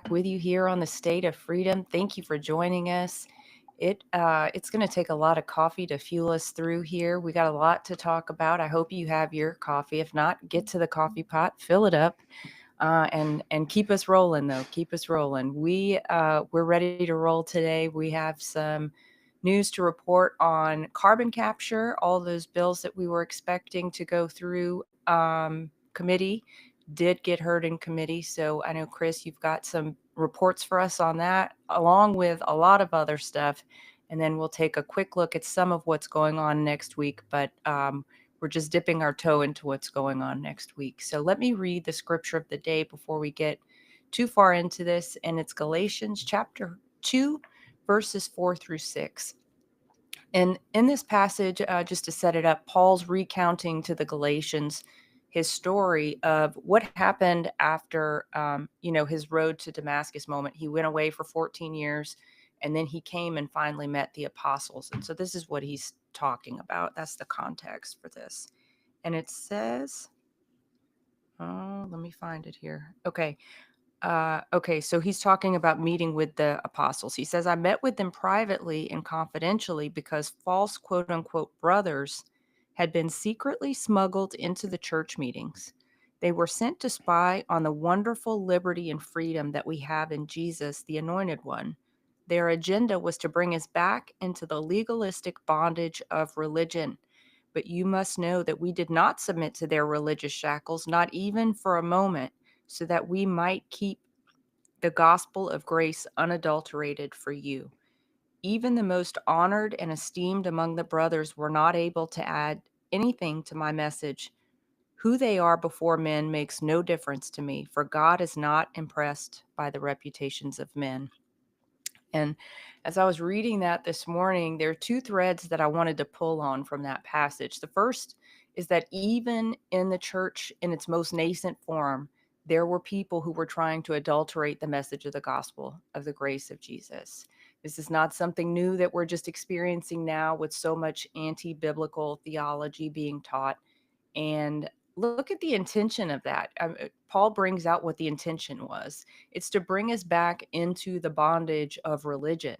with you here on the State of Freedom. Thank you for joining us. It's going to take a lot of coffee to fuel us through here. We got a lot to talk about. I hope you have your coffee. If not, get to the coffee pot, fill it up, and keep us rolling. Though keep us rolling. We're ready to roll today. We have some news to report on carbon capture. All those bills that we were expecting to go through committee did get heard in committee. So I know, Chris, you've got some reports for us on that, along with a lot of other stuff. And then we'll take a quick look at some of what's going on next week. But we're just dipping our toe into what's going on next week. So let me read the scripture of the day before we get too far into this. And it's Galatians chapter 2, verses 4 through 6. And in this passage, just to set it up, Paul's recounting to the Galatians his story of what happened after, his road to Damascus moment. He went away for 14 years, and then he came and finally met the apostles. And so this is what he's talking about. That's the context for this. And it says, oh, let me find it here. Okay, so he's talking about meeting with the apostles. He says, I met with them privately and confidentially because false quote unquote brothers had been secretly smuggled into the church meetings. They were sent to spy on the wonderful liberty and freedom that we have in Jesus, the Anointed One. Their agenda was to bring us back into the legalistic bondage of religion. But you must know that we did not submit to their religious shackles, not even for a moment, so that we might keep the gospel of grace unadulterated for you. Even the most honored and esteemed among the brothers were not able to add anything to my message. Who they are before men makes no difference to me, for God is not impressed by the reputations of men. And as I was reading that this morning, there are two threads that I wanted to pull on from that passage. The first is that even in the church in its most nascent form, there were people who were trying to adulterate the message of the gospel of the grace of Jesus. This is not something new that we're just experiencing now with so much anti-biblical theology being taught. And look at the intention of that. Paul brings out what the intention was. It's to bring us back into the bondage of religion.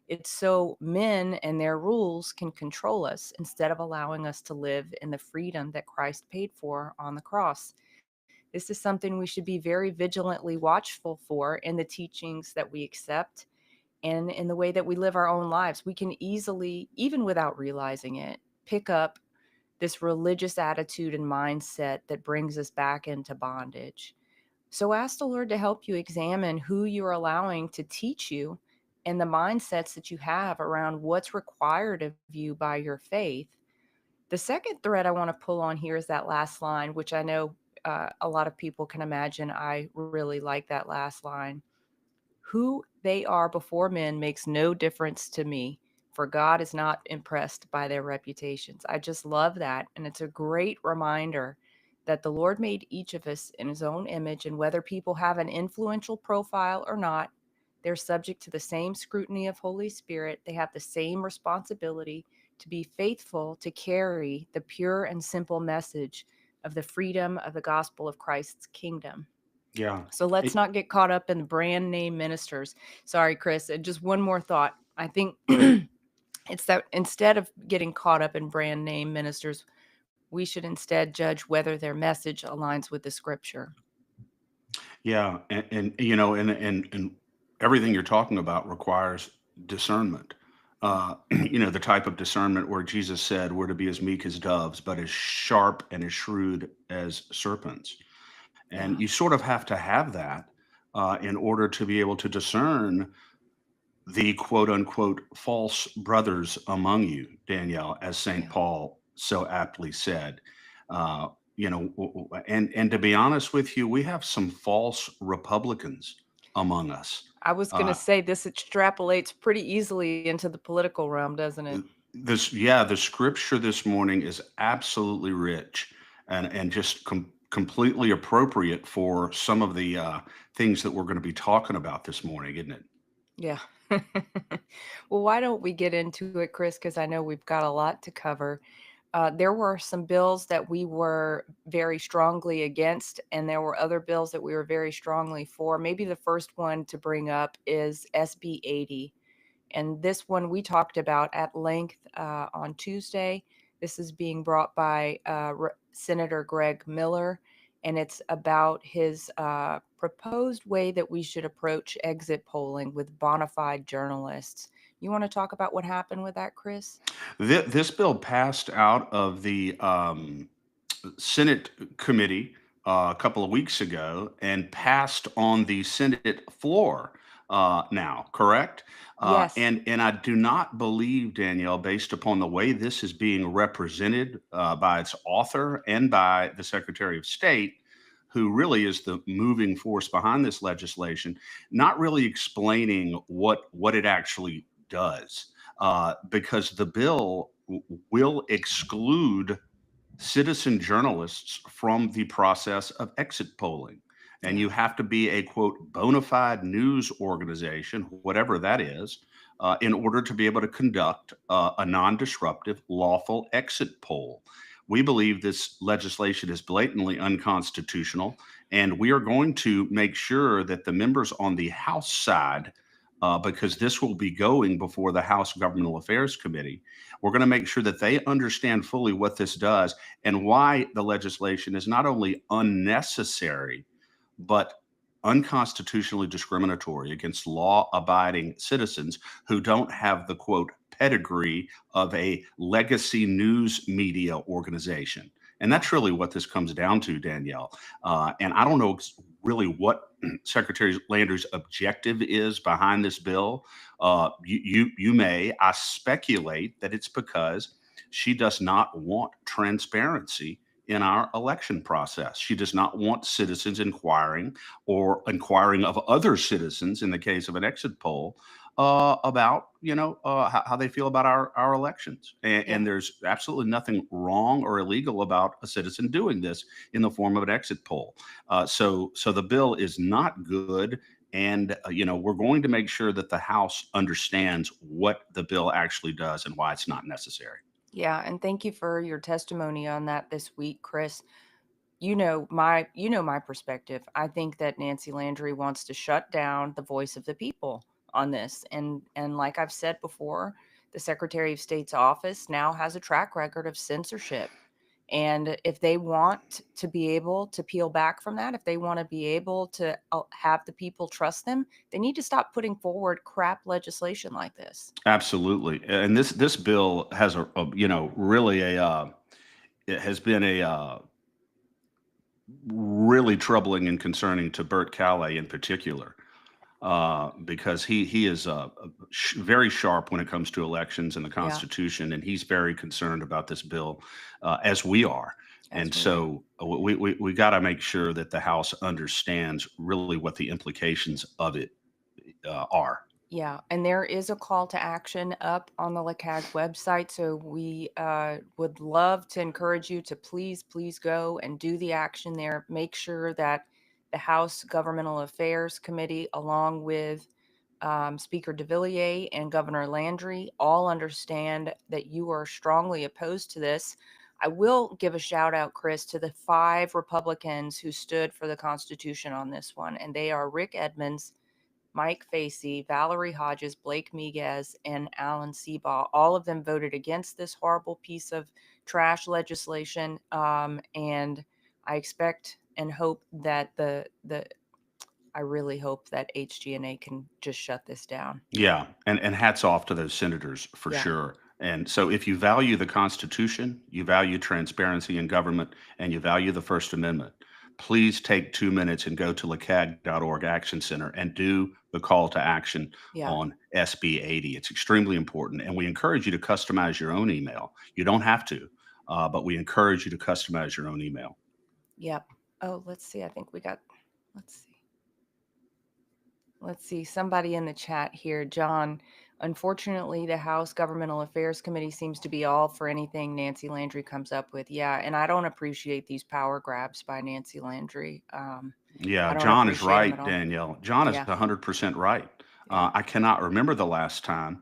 It's so men and their rules can control us instead of allowing us to live in the freedom that Christ paid for on the cross. This is something we should be very vigilantly watchful for in the teachings that we accept and in the way that we live our own lives. We can easily, even without realizing it, pick up this religious attitude and mindset that brings us back into bondage. So ask the Lord to help you examine who you're allowing to teach you and the mindsets that you have around what's required of you by your faith. The second thread I want to pull on here is that last line, which I know a lot of people can imagine. I really like that last line. Who they are before men makes no difference to me, for God is not impressed by their reputations. I just love that. And it's a great reminder that the Lord made each of us in his own image, and whether people have an influential profile or not, they're subject to the same scrutiny of Holy Spirit. They have the same responsibility to be faithful to carry the pure and simple message of the freedom of the gospel of Christ's kingdom. Yeah. So let's It, not get caught up in the brand name ministers. Sorry, Chris. Just one more thought. I think it's that instead of getting caught up in brand name ministers, we should instead judge whether their message aligns with the scripture. yeah. And everything you're talking about requires discernment. The type of discernment where Jesus said we're to be as meek as doves, but as sharp and as shrewd as serpents. And Yeah. you sort of have to have that in order to be able to discern the quote unquote false brothers among you, Danielle, as St. Yeah. Paul so aptly said. Uh, and to be honest with you, we have some false Republicans among us. I was going to Uh, say this extrapolates pretty easily into the political realm, doesn't it? the scripture this morning is absolutely rich and just completely appropriate for some of the things that we're going to be talking about this morning, isn't it? Yeah. Well, why don't we get into it, Chris? Because I know we've got a lot to cover. There were some bills that we were very strongly against, and there were other bills that we were very strongly for. Maybe the first one to bring up is SB 80. And this one we talked about at length on Tuesday. This is being brought by Senator Greg Miller, and it's about his proposed way that we should approach exit polling with bona fide journalists. You want to talk about what happened with that, Chris? This bill passed out of the Senate committee a couple of weeks ago and passed on the Senate floor now, correct? Yes. And I do not believe, Danielle, based upon the way this is being represented by its author and by the Secretary of State, who really is the moving force behind this legislation, not really explaining what it actually does, because the bill will exclude citizen journalists from the process of exit polling. And Yeah. you have to be a quote bona fide news organization, whatever that is, in order to be able to conduct a non disruptive, lawful exit poll. We believe this legislation is blatantly unconstitutional, and we are going to make sure that the members on the House side, because this will be going before the House Governmental Affairs Committee, we're going to make sure that they understand fully what this does and why the legislation is not only unnecessary, but unconstitutionally discriminatory against law abiding citizens who don't have the quote pedigree of a legacy news media organization. And Yeah. that's really what this comes down to, Danielle. And I don't know really what Secretary Landry's objective is behind this bill. You may, I speculate that it's because she does not want transparency in our election process. She does not want citizens inquiring or inquiring of other citizens in the case of an exit poll about how they feel about our elections. And Yeah. there's absolutely nothing wrong or illegal about a citizen doing this in the form of an exit poll. So the bill is not good. And we're going to make sure that the House understands what the bill actually does and why it's not necessary. Yeah. And thank you for your testimony on that this week, Chris. You know my perspective. I think that Nancy Landry wants to shut down the voice of the people on this. And like I've said before, the Secretary of State's office now has a track record of censorship. And if they want to be able to peel back from that, if they want to be able to have the people trust them, they need to stop putting forward crap legislation like this. Absolutely. And this bill has really it has been a really troubling and concerning to Bert Callay in particular, because he is very sharp when it comes to elections and the Yeah, Constitution, and he's very concerned about this bill, as we are. And as we are. so we got to make sure that the House understands really what the implications of it are. Yeah, and there is a call to action up on the LACAG website. So we would love to encourage you to please go and do the action there. Make sure that the House Governmental Affairs Committee, along with Speaker DeVilliers and Governor Landry, all understand that you are strongly opposed to this. I will give a shout out, Chris, to the 5 Republicans who stood for the Constitution on this one, and they are Rick Edmonds, Mike Facey, Valerie Hodges, Blake Miguez, and Alan Seabaugh. All of them voted against this horrible piece of trash legislation. And I expect and hope that I really hope that HGNA can just shut this down. Yeah, and hats off to those senators for Yeah. sure. And so if you value the Constitution, you value transparency in government, and you value the First Amendment, please take 2 minutes and go to lacag.org Action Center and do the call to action Yeah. on SB 80. It's extremely important. And we encourage you to customize your own email. You don't have to, but we encourage you to customize your own email. Yep. Oh, let's see. I think we got, let's see. Let's see, somebody in the chat here, John. Unfortunately, the House Governmental Affairs Committee seems to be all for anything Nancy Landry comes up with. Yeah, and I don't appreciate these power grabs by Nancy Landry. Yeah, I don't John is appreciate them at right, all. Danielle. John is Yeah, 100% right. yeah, I cannot remember the last time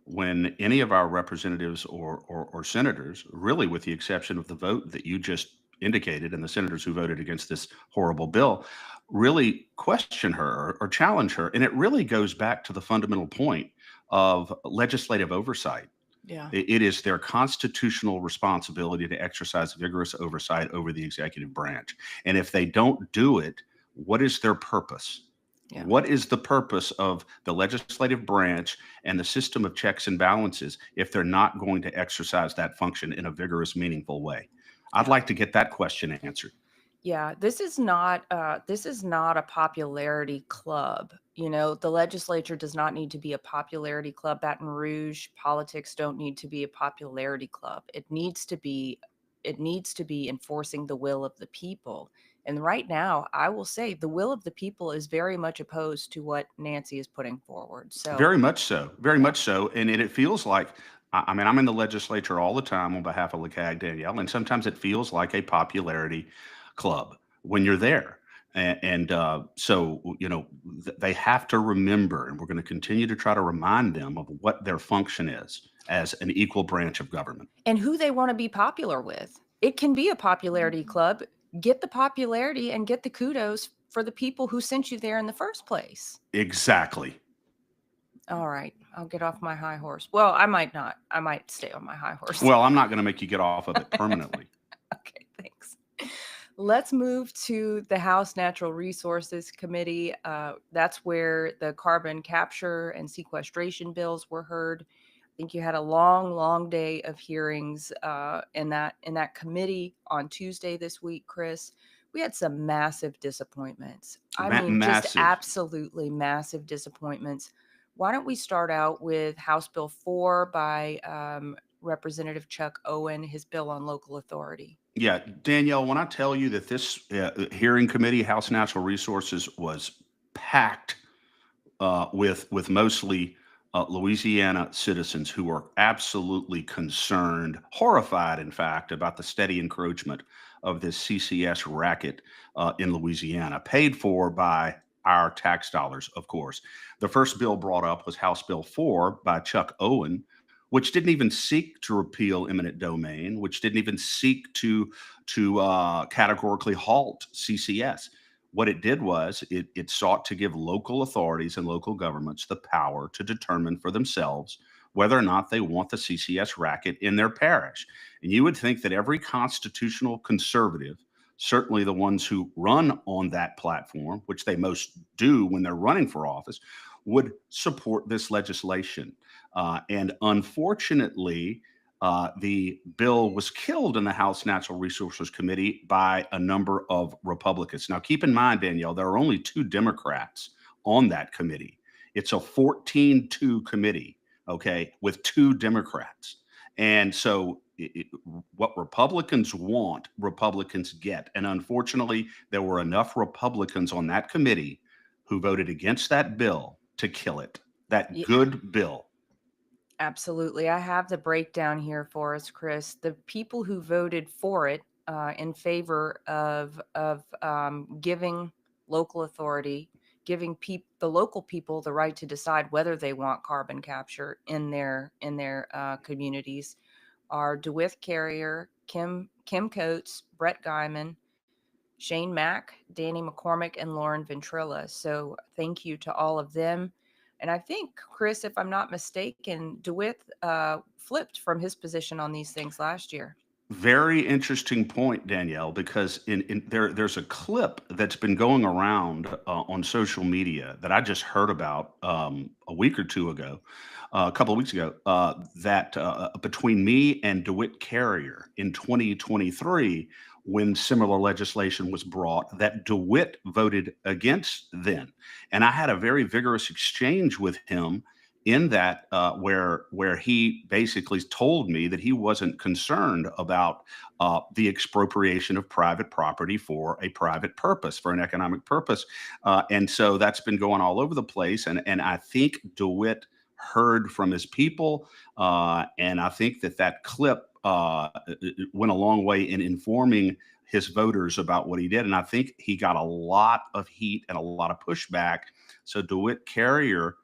when any of our representatives or senators, really with the exception of the vote that you just indicated and the senators who voted against this horrible bill, really question her or challenge her. And it really goes back to the fundamental point of legislative oversight. Yeah. It is their constitutional responsibility to exercise vigorous oversight over the executive branch. And if they don't do it, what is their purpose? Yeah. What is the purpose of the legislative branch and the system of checks and balances if they're not going to exercise that function in a vigorous, meaningful way? I'd Yeah. like to get that question answered. Yeah, this is not a popularity club. You know, the legislature does not need to be a popularity club. Baton Rouge politics don't need to be a popularity club. It needs to be enforcing the will of the people. And right now, I will say the will of the people is very much opposed to what Nancy is putting forward. So, Very much so. Very yeah. much so. And it feels like, I mean, I'm in the legislature all the time on behalf of LeCag Danielle, and sometimes it feels like a popularity club when you're there. So, they have to remember, and we're going to continue to try to remind them of what their function is as an equal branch of government. And who they want to be popular with. It can be a popularity club. Get the popularity and get the kudos for the people who sent you there in the first place. Exactly. All right, I'll get off my high horse. Well, I might not. I might stay on my high horse. Well, I'm not going to make you get off of it permanently. Okay, thanks. Let's move to the House Natural Resources Committee. That's where the carbon capture and sequestration bills were heard. I think you had a long, long day of hearings in that committee on Tuesday this week, Chris. We had some massive disappointments. I mean, just Massive. absolutely massive disappointments. Why don't we start out with House Bill 4 by Representative Chuck Owen, his bill on local authority? Yeah, Danielle, when I tell you that this hearing committee, House Natural Resources, was packed with mostly Louisiana citizens who are absolutely concerned, horrified, in fact, about the steady encroachment of this CCS racket in Louisiana, paid for by our tax dollars, of course. The first bill brought up was House Bill 4 by Chuck Owen, which didn't even seek to repeal eminent domain, which didn't even seek to categorically halt CCS. What it did was it sought to give local authorities and local governments the power to determine for themselves whether or not they want the CCS racket in their parish. And you would think that every constitutional conservative, certainly the ones who run on that platform, which they most do when they're running for office, would support this legislation. And unfortunately, the bill was killed in the House Natural Resources Committee by a number of Republicans. Now, keep in mind, Danielle, there are only two Democrats on that committee. It's a 14-2 committee, okay, with two Democrats. And so what Republicans want, Republicans get. And unfortunately, there were enough Republicans on that committee who voted against that bill to kill it, that Yeah, good bill. absolutely. I have the breakdown here for us, Chris. The people who voted for it in favor of giving local authority, giving the local people the right to decide whether they want carbon capture in their communities are DeWitt Carrier, Kim Coates, Brett Guyman, Shane Mack, Danny McCormick, and Lauren Ventrilla. So thank you to all of them. And I think, Chris, if I'm not mistaken, DeWitt flipped from his position on these things last year. Very interesting point, Danielle, because there's a clip that's been going around on social media that I just heard about a week or two ago, a couple of weeks ago, that between me and DeWitt Carrier in 2023, when similar legislation was brought, that DeWitt voted against then. And I had a very vigorous exchange with him in that where he basically told me that he wasn't concerned about the expropriation of private property for a private purpose, for an economic purpose, and so that's been going all over the place. And I think DeWitt heard from his people, and I think that clip went a long way in informing his voters about what he did. And I think he got a lot of heat and a lot of pushback. So DeWitt Carrier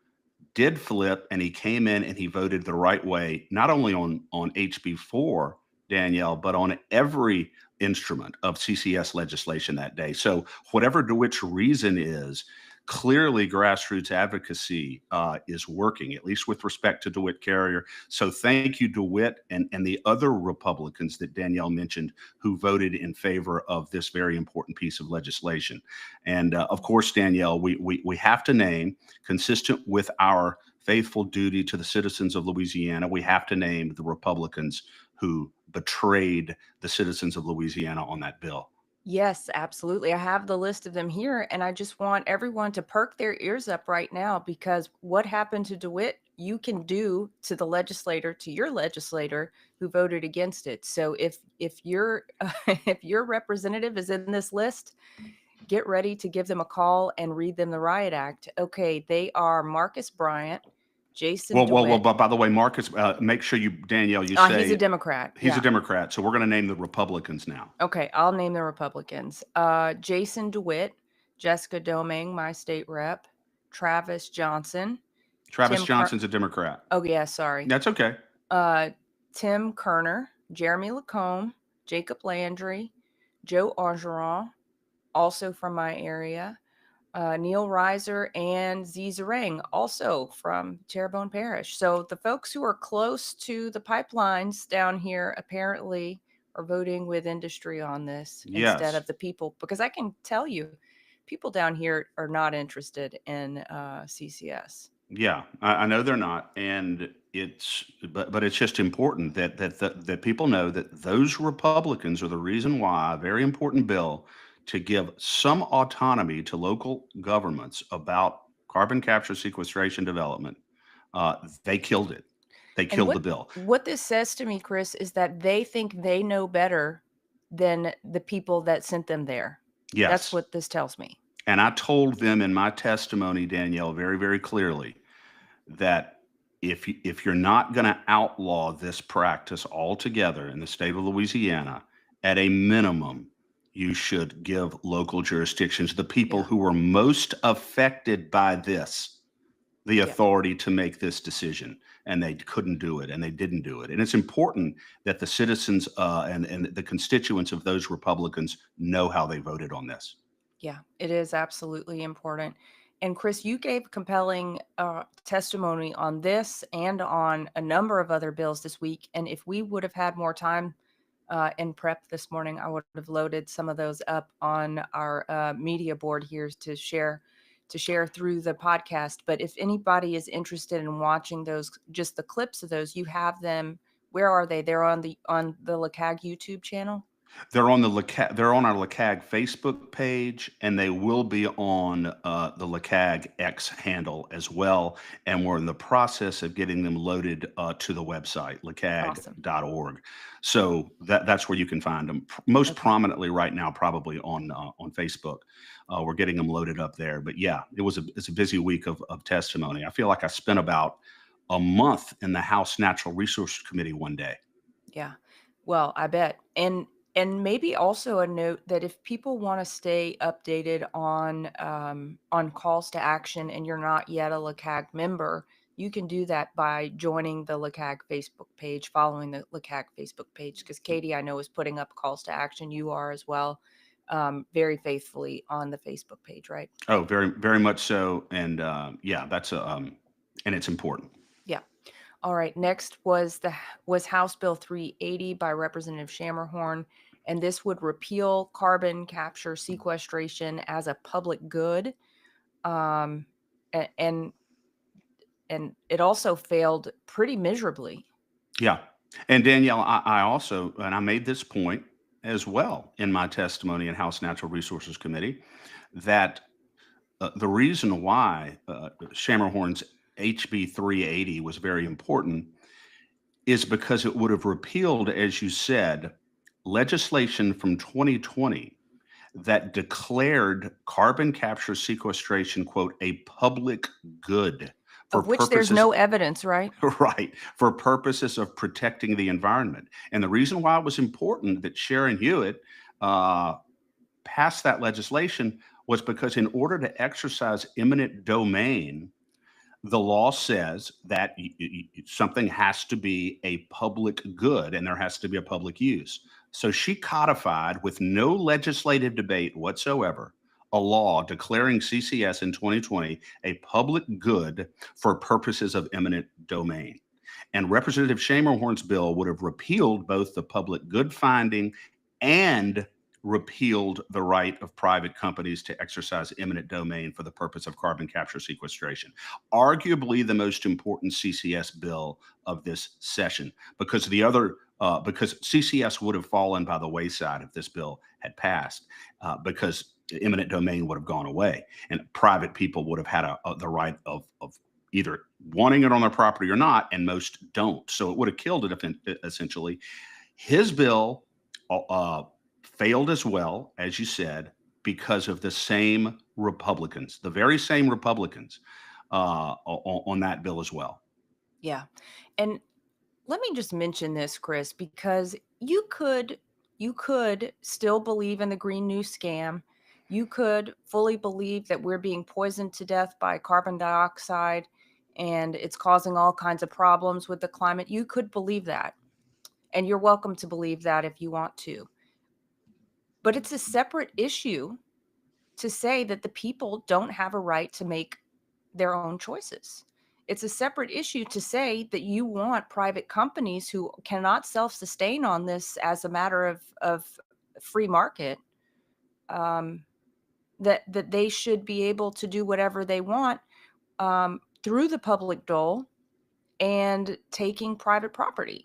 did flip, and he came in and he voted the right way, not only on HB4, Danielle, but on every instrument of CCS legislation that day. So whatever DeWitt's reason is, clearly grassroots advocacy is working, at least with respect to DeWitt Carrier. So thank you, DeWitt, and the other Republicans that Danielle mentioned who voted in favor of this very important piece of legislation. And of course, Danielle, we have to name, consistent with our faithful duty to the citizens of Louisiana, we have to name the Republicans who betrayed the citizens of Louisiana on that bill. Yes, absolutely. I have the list of them here, and I just want everyone to perk their ears up right now, because what happened to DeWitt, you can do to the legislator, to your legislator who voted against it. So if your if your representative is in this list, get ready to give them a call and read them the riot act. Okay, they are Marcus Bryant, Jason Well, DeWitt. but by the way, Marcus, make sure you, Danielle, you He's a say Democrat. he's a Yeah. Democrat. So we're going to name the Republicans now. Okay, I'll name the Republicans. Jason DeWitt, Jessica Domingue, my state rep, Travis Johnson, Travis Tim Johnson's a Democrat. oh yeah, sorry. That's okay. Tim Kerner, Jeremy Lacombe, Jacob Landry, Joe Orgeron, also from my area, Neil Reiser, and Z Zarang, also from Terrebonne Parish. So the folks who are close to the pipelines down here apparently are voting with industry on this instead Yes. of the people, because I can tell you, people down here are not interested in CCS. Yeah, I know they're not, and but it's just important that people know that those Republicans are the reason why a very important bill to give some autonomy to local governments about carbon capture, sequestration, development. They killed it. They And killed the bill. what this says to me, Chris, is that they think they know better than the people that sent them there. That's Yes, what this tells me. and I told them in my testimony, Danielle, very, very clearly that if you're not going to outlaw this practice altogether in the state of Louisiana, at a minimum, you should give local jurisdictions, the people Yeah. who are most affected by this, the Yeah. authority to make this decision. And they couldn't do it, and they didn't do it. And it's important that the citizens and the constituents of those Republicans know how they voted on this. Yeah, it is absolutely important. And Chris, you gave compelling testimony on this and on a number of other bills this week. And if we would have had more time in prep this morning, I would have loaded some of those up on our media board here to share through the podcast. But if anybody is interested in watching those, just the clips of those, you have them. Where are they? They're on the LeCag YouTube channel. They're on they're on our LeCag Facebook page, and they will be on the LeCag X handle as well. And we're in the process of getting them loaded to the website, lecag.org. So that's where you can find them. Most prominently right now, probably on Facebook. We're getting them loaded up there. But yeah, it's a busy week of testimony. I feel like I spent about a month in the House Natural Resources Committee one day. Yeah, well, I bet. And maybe also a note that if people want to stay updated on calls to action and you're not yet a LeCag member, you can do that by joining the LeCag Facebook page, following the LeCag Facebook page, because Katie, I know, is putting up calls to action. You are as well, very faithfully on the Facebook page, right? Oh, very, very much so. And yeah, that's and it's important. Yeah. All right. Next was House Bill 380 by Representative Schermerhorn, and this would repeal carbon capture sequestration as a public good. And it also failed pretty miserably. Yeah. And Danielle, I also, and I made this point as well in my testimony in House Natural Resources Committee, that the reason why Schermerhorn's HB 380 was very important is because it would have repealed, as you said, legislation from 2020 that declared carbon capture sequestration, quote, a public good. Of which there's no evidence, right? Right, for purposes of protecting the environment. And the reason why it was important that Sharon Hewitt passed that legislation was because in order to exercise eminent domain, the law says that something has to be a public good and there has to be a public use. So she codified with no legislative debate whatsoever a law declaring CCS in 2020 a public good for purposes of eminent domain. And Representative Schermerhorn's bill would have repealed both the public good finding and repealed the right of private companies to exercise eminent domain for the purpose of carbon capture sequestration. Arguably the most important CCS bill of this session, because because CCS would have fallen by the wayside if this bill had passed, because eminent domain would have gone away and private people would have had the right of either wanting it on their property or not, and most don't. So it would have killed it essentially. His bill failed as well, as you said, because of the same Republicans, the very same Republicans on that bill as well. Yeah. And let me just mention this, Chris, because you could still believe in the Green New Scam. You could fully believe that we're being poisoned to death by carbon dioxide and it's causing all kinds of problems with the climate. You could believe that. And you're welcome to believe that if you want to. But it's a separate issue to say that the people don't have a right to make their own choices. It's a separate issue to say that you want private companies who cannot self-sustain on this as a matter of free market, that they should be able to do whatever they want through the public dole and taking private property.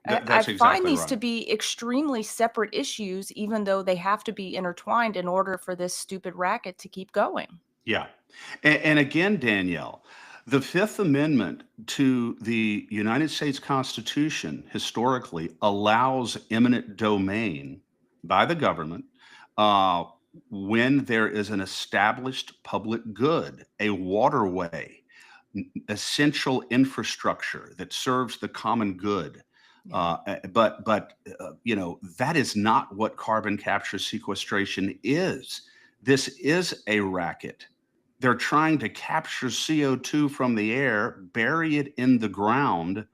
That's I exactly find these to right. be extremely separate issues, even though they have to be intertwined in order for this stupid racket to keep going. Yeah. And again, Danielle, the Fifth Amendment to the United States Constitution historically allows eminent domain by the government uh, when there is an established public good, a waterway, essential infrastructure that serves the common good. Yeah. But that is not what carbon capture sequestration is. This is a racket. They're trying to capture CO2 from the air, bury it in the ground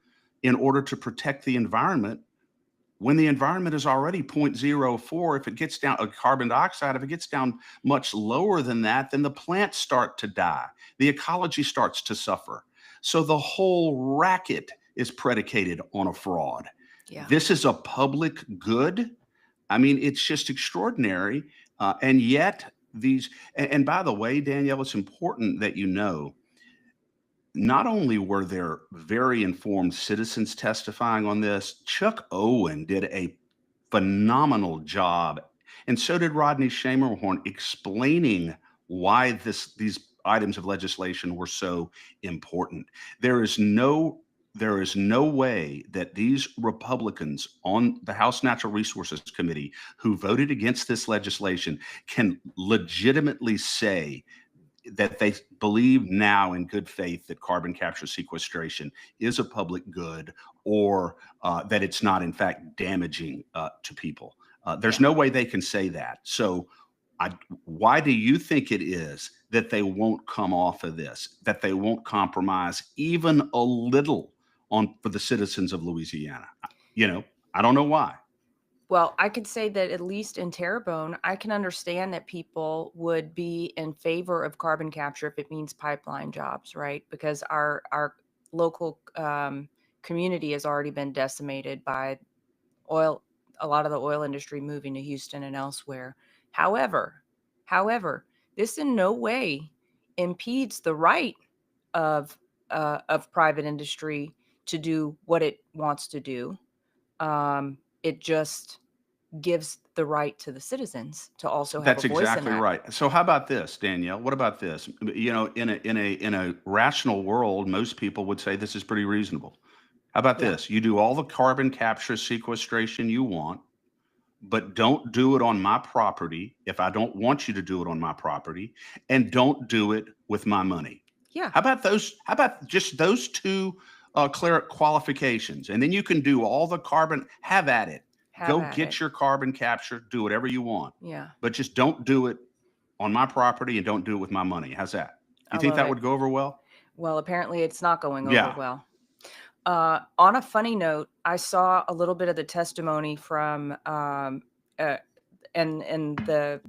in order to protect the environment when the environment is already 0.04. If it gets down carbon dioxide, if it gets down much lower than that, then the plants start to die. The ecology starts to suffer. So the whole racket is predicated on a fraud. Yeah. This is a public good. I mean, it's just extraordinary. And yet and by the way, Danielle, it's important that you know, not only were there very informed citizens testifying on this, Chuck Owen did a phenomenal job, and so did Rodney Schermerhorn, explaining why these items of legislation were so important. There is no way that these Republicans on the House Natural Resources Committee who voted against this legislation can legitimately say that they believe now in good faith that carbon capture sequestration is a public good, or that it's not in fact damaging to people. There's no way they can say that. So why do you think it is that they won't come off of this, that they won't compromise even a little for the citizens of Louisiana? I don't know why. Well, I could say that at least in Terrebonne, I can understand that people would be in favor of carbon capture if it means pipeline jobs, right? Because our local community has already been decimated by oil, a lot of the oil industry moving to Houston and elsewhere. However, this in no way impedes the right of private industry to do what it wants to do. It just gives the right to the citizens to also have That's a voice in exactly that. right. So how about this, Danielle? What about this? In a rational world, most people would say this is pretty reasonable. How about Yeah. this? You do all the carbon capture sequestration you want, but don't do it on my property if I don't want you to do it on my property, and don't do it with my money. Yeah. How about those? How about just those two clear qualifications, and then you can do all the carbon. Have at it. Have Go at get it. your carbon capture. Do whatever you want, Yeah. but just don't do it on my property and don't do it with my money. How's that? I You think love that it. would go over well? Well, apparently it's not going over Yeah. well. On a funny note, I saw a little bit of the testimony from uh, and the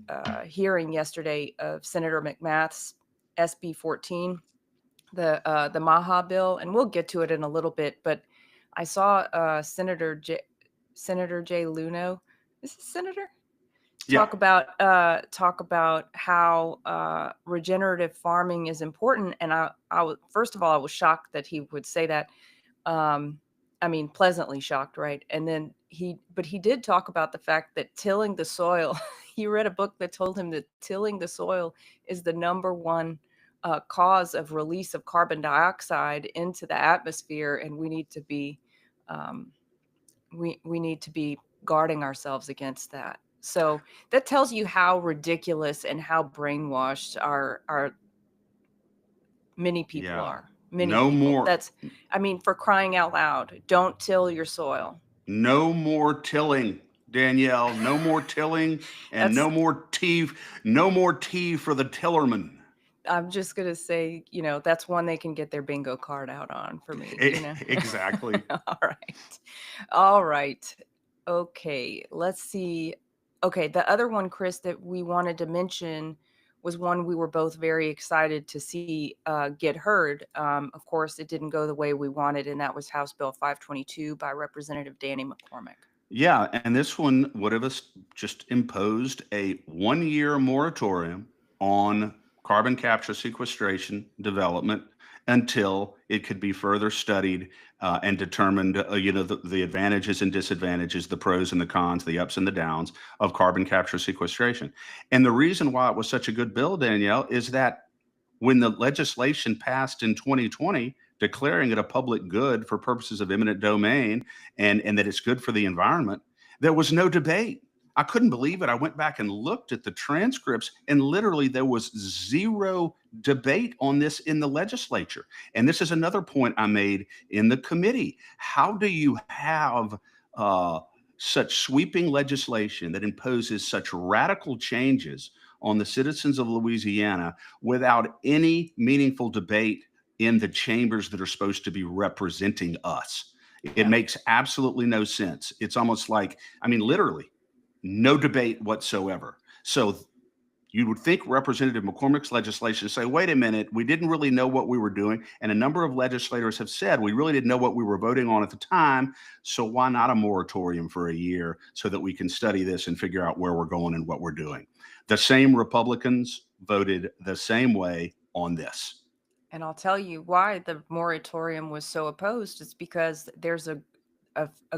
hearing yesterday of Senator McMath's SB 14, the Maha bill, and we'll get to it in a little bit. But I saw Senator Jay Luno. Is this Senator? Yeah. Talk about how regenerative farming is important, and first of all, I was shocked that he would say that. um, I mean, pleasantly shocked, right? And then but he did talk about the fact that tilling the soil, he read a book that told him that tilling the soil is the number one cause of release of carbon dioxide into the atmosphere, and um, we need to be guarding ourselves against that. So that tells you how ridiculous and how brainwashed our many people Yeah. are. Many No people. more. I mean, for crying out loud, don't till your soil. No more tilling, Danielle. No more tilling, and That's, no more tea for the tillerman. I'm just going to say, that's one they can get their bingo card out on for me. Exactly. All right. All right. Okay. Let's see. Okay. The other one, Chris, that we wanted to mention was one we were both very excited to see get heard. Of course, it didn't go the way we wanted, and that was House Bill 522 by Representative Danny McCormick. Yeah, and this one would have just imposed a 1-year moratorium on carbon capture sequestration development until it could be further studied and determined, the advantages and disadvantages, the pros and the cons, the ups and the downs of carbon capture sequestration. And the reason why it was such a good bill, Danielle, is that when the legislation passed in 2020 declaring it a public good for purposes of eminent domain and that it's good for the environment, there was no debate. I couldn't believe it. I went back and looked at the transcripts, and literally there was zero debate on this in the legislature. And this is another point I made in the committee. How do you have uh, such sweeping legislation that imposes such radical changes on the citizens of Louisiana without any meaningful debate in the chambers that are supposed to be representing us? It Yeah. makes absolutely no sense. It's almost like, I mean, literally, no debate whatsoever. So you would think Representative McCormick's legislation say, wait a minute, we didn't really know what we were doing. And a number of legislators have said we really didn't know what we were voting on at the time. So why not a moratorium for a year so that we can study this and figure out where we're going and what we're doing? The same Republicans voted the same way on this. And I'll tell you why the moratorium was so opposed. It's because there's a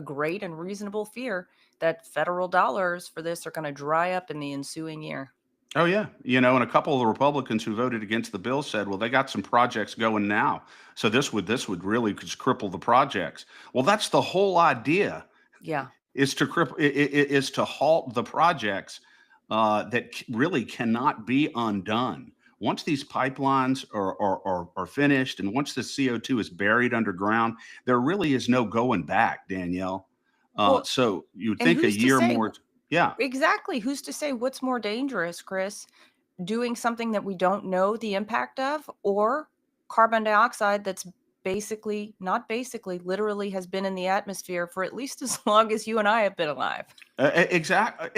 great and reasonable fear that federal dollars for this are going to dry up in the ensuing year. Oh yeah, and a couple of the Republicans who voted against the bill said, "Well, they got some projects going now, so this would really just cripple the projects." Well, that's the whole idea, Yeah. is to is to halt the projects that really cannot be undone. Once these pipelines are finished, and once the CO2 is buried underground, there really is no going back, Danielle. Well, So you would and think a who's to year say more. Yeah. exactly who's to say what's more dangerous, Chris? Doing something that we don't know the impact of, or carbon dioxide that's literally has been in the atmosphere for at least as long as you and I have been alive. Exactly.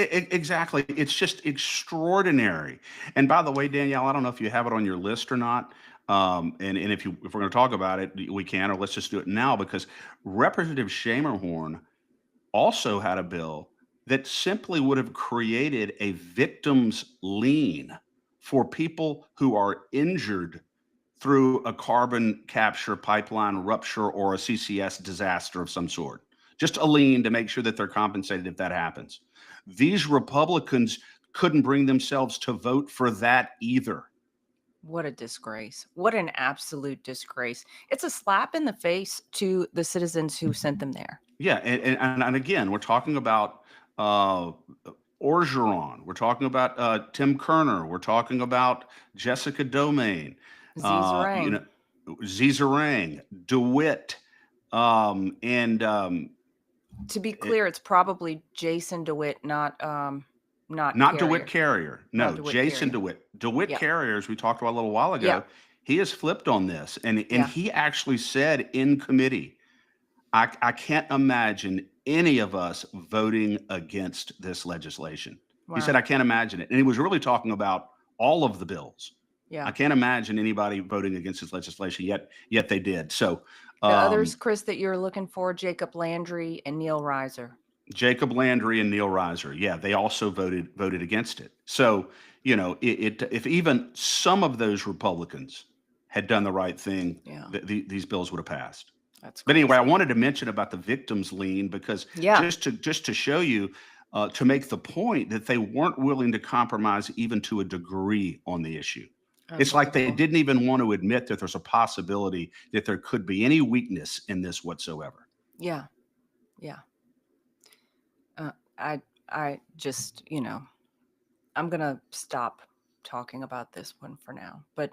It's just extraordinary. And by the way, Danielle, I don't know if you have it on your list or not. And if we're going to talk about it, we can, or let's just do it now, because Representative Schamerhorn also had a bill that simply would have created a victim's lien for people who are injured through a carbon capture pipeline rupture or a CCS disaster of some sort. Just a lien to make sure that they're compensated if that happens. These Republicans couldn't bring themselves to vote for that either. What a disgrace. What an absolute disgrace. It's a slap in the face to the citizens who sent them there. Yeah, and again, we're talking about uh, Orgeron. We're talking about Tim Kerner. We're talking about Jessica Domain. You Zizarang. know, Zizarang, DeWitt, and To be it, clear, it's probably Jason DeWitt, not not DeWitt Carrier. Carrier. Not No, DeWitt Jason Carrier. DeWitt. DeWitt Yeah. Carrier, as we talked about a little while Yeah. ago, He has flipped on this, and Yeah. he actually said in committee, I can't imagine any of us voting against this legislation. He said, Wow. I can't imagine it. And he was really talking about all of the bills. I Yeah. can't imagine anybody voting against this legislation, yet they did. So The others, um, Chris, that you're looking for, Jacob Landry and Neil Reiser. Jacob Landry and Neil Reiser, yeah, they also voted against it. So if even some of those Republicans had done the right thing, Yeah. these bills would have passed. That's But anyway, I crazy. wanted to mention about the victims lien because Yeah. just to show you, to make the point that they weren't willing to compromise even to a degree on the issue. It's like they Unbelievable. didn't even want to admit that there's a possibility that there could be any weakness in this whatsoever. Yeah. Yeah. Uh, I I just, I'm gonna stop talking about this one for now. But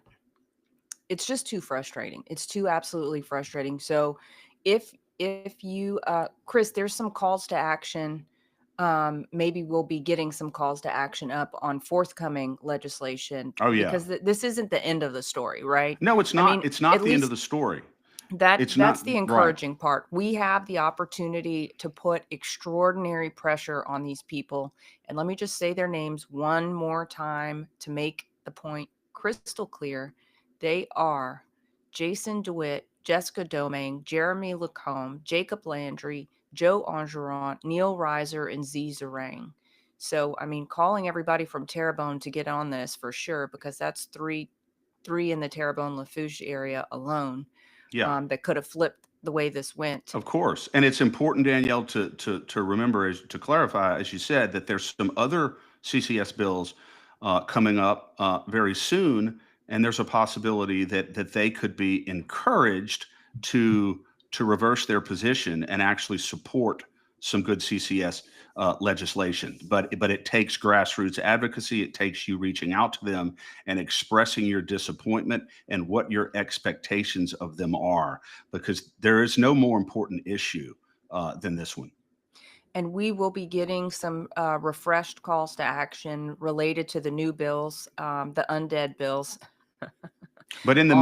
it's just too frustrating. It's too absolutely frustrating. So if you Chris, there's some calls to action. Maybe we'll be getting some calls to action up on forthcoming legislation Oh yeah. because this isn't the end of the story, right? No, it's I not. mean, It's not at the end of least the story. that It's that's not the right. encouraging part. We have the opportunity to put extraordinary pressure on these people. And let me just say their names one more time to make the point crystal clear. They are Jason DeWitt, Jessica Domingue, Jeremy Lacombe, Jacob Landry, Joe Angeron, Neil Reiser, and Z Zarang. So, I mean, calling everybody from Terrebonne to get on this for sure, because that's three in the Terrebonne Lafourche area alone, Yeah. that could have flipped the way this went. Of course, and it's important, Danielle, to remember, to clarify, as you said, that there's some other CCS bills coming up very soon, and there's a possibility that they could be encouraged to reverse their position and actually support some good CCS legislation. But it takes grassroots advocacy. It takes you reaching out to them and expressing your disappointment and what your expectations of them are, because there is no more important issue than this one. And we will be getting some refreshed calls to action related to the new bills, the undead bills, But on in the the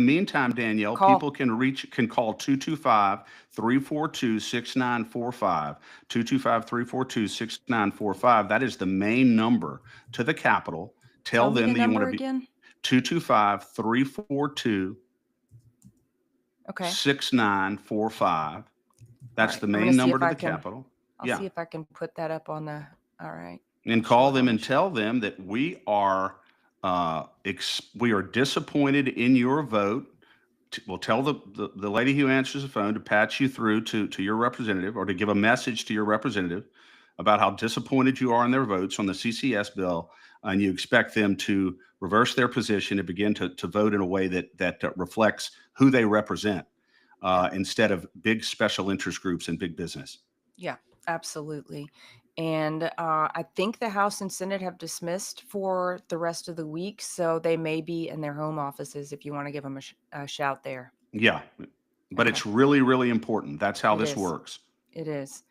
meantime, Danielle, call. people can call 225-342-6945. 225-342-6945. That is the main number to the Capitol. Tell Tell me them the that you want number to be again. 225-342 Okay. 6945. All That's right. the I'm going to main see number if to I the can. Capitol. I'll Yeah. see if I can put that up on the. All right. And Show call it them on the. and tell them that we are disappointed in your vote. We'll tell the lady who answers the phone to patch you through to your representative, or to give a message to your representative about how disappointed you are in their votes on the CCS bill, and you expect them to reverse their position and begin to vote in a way that reflects who they represent, Yeah. instead of big special interest groups and big business. Yeah, absolutely. And I think the House and Senate have dismissed for the rest of the week, so they may be in their home offices if you want to give them a shout there. Yeah, but Okay, it's really, really important. That's how it this is. works. It is.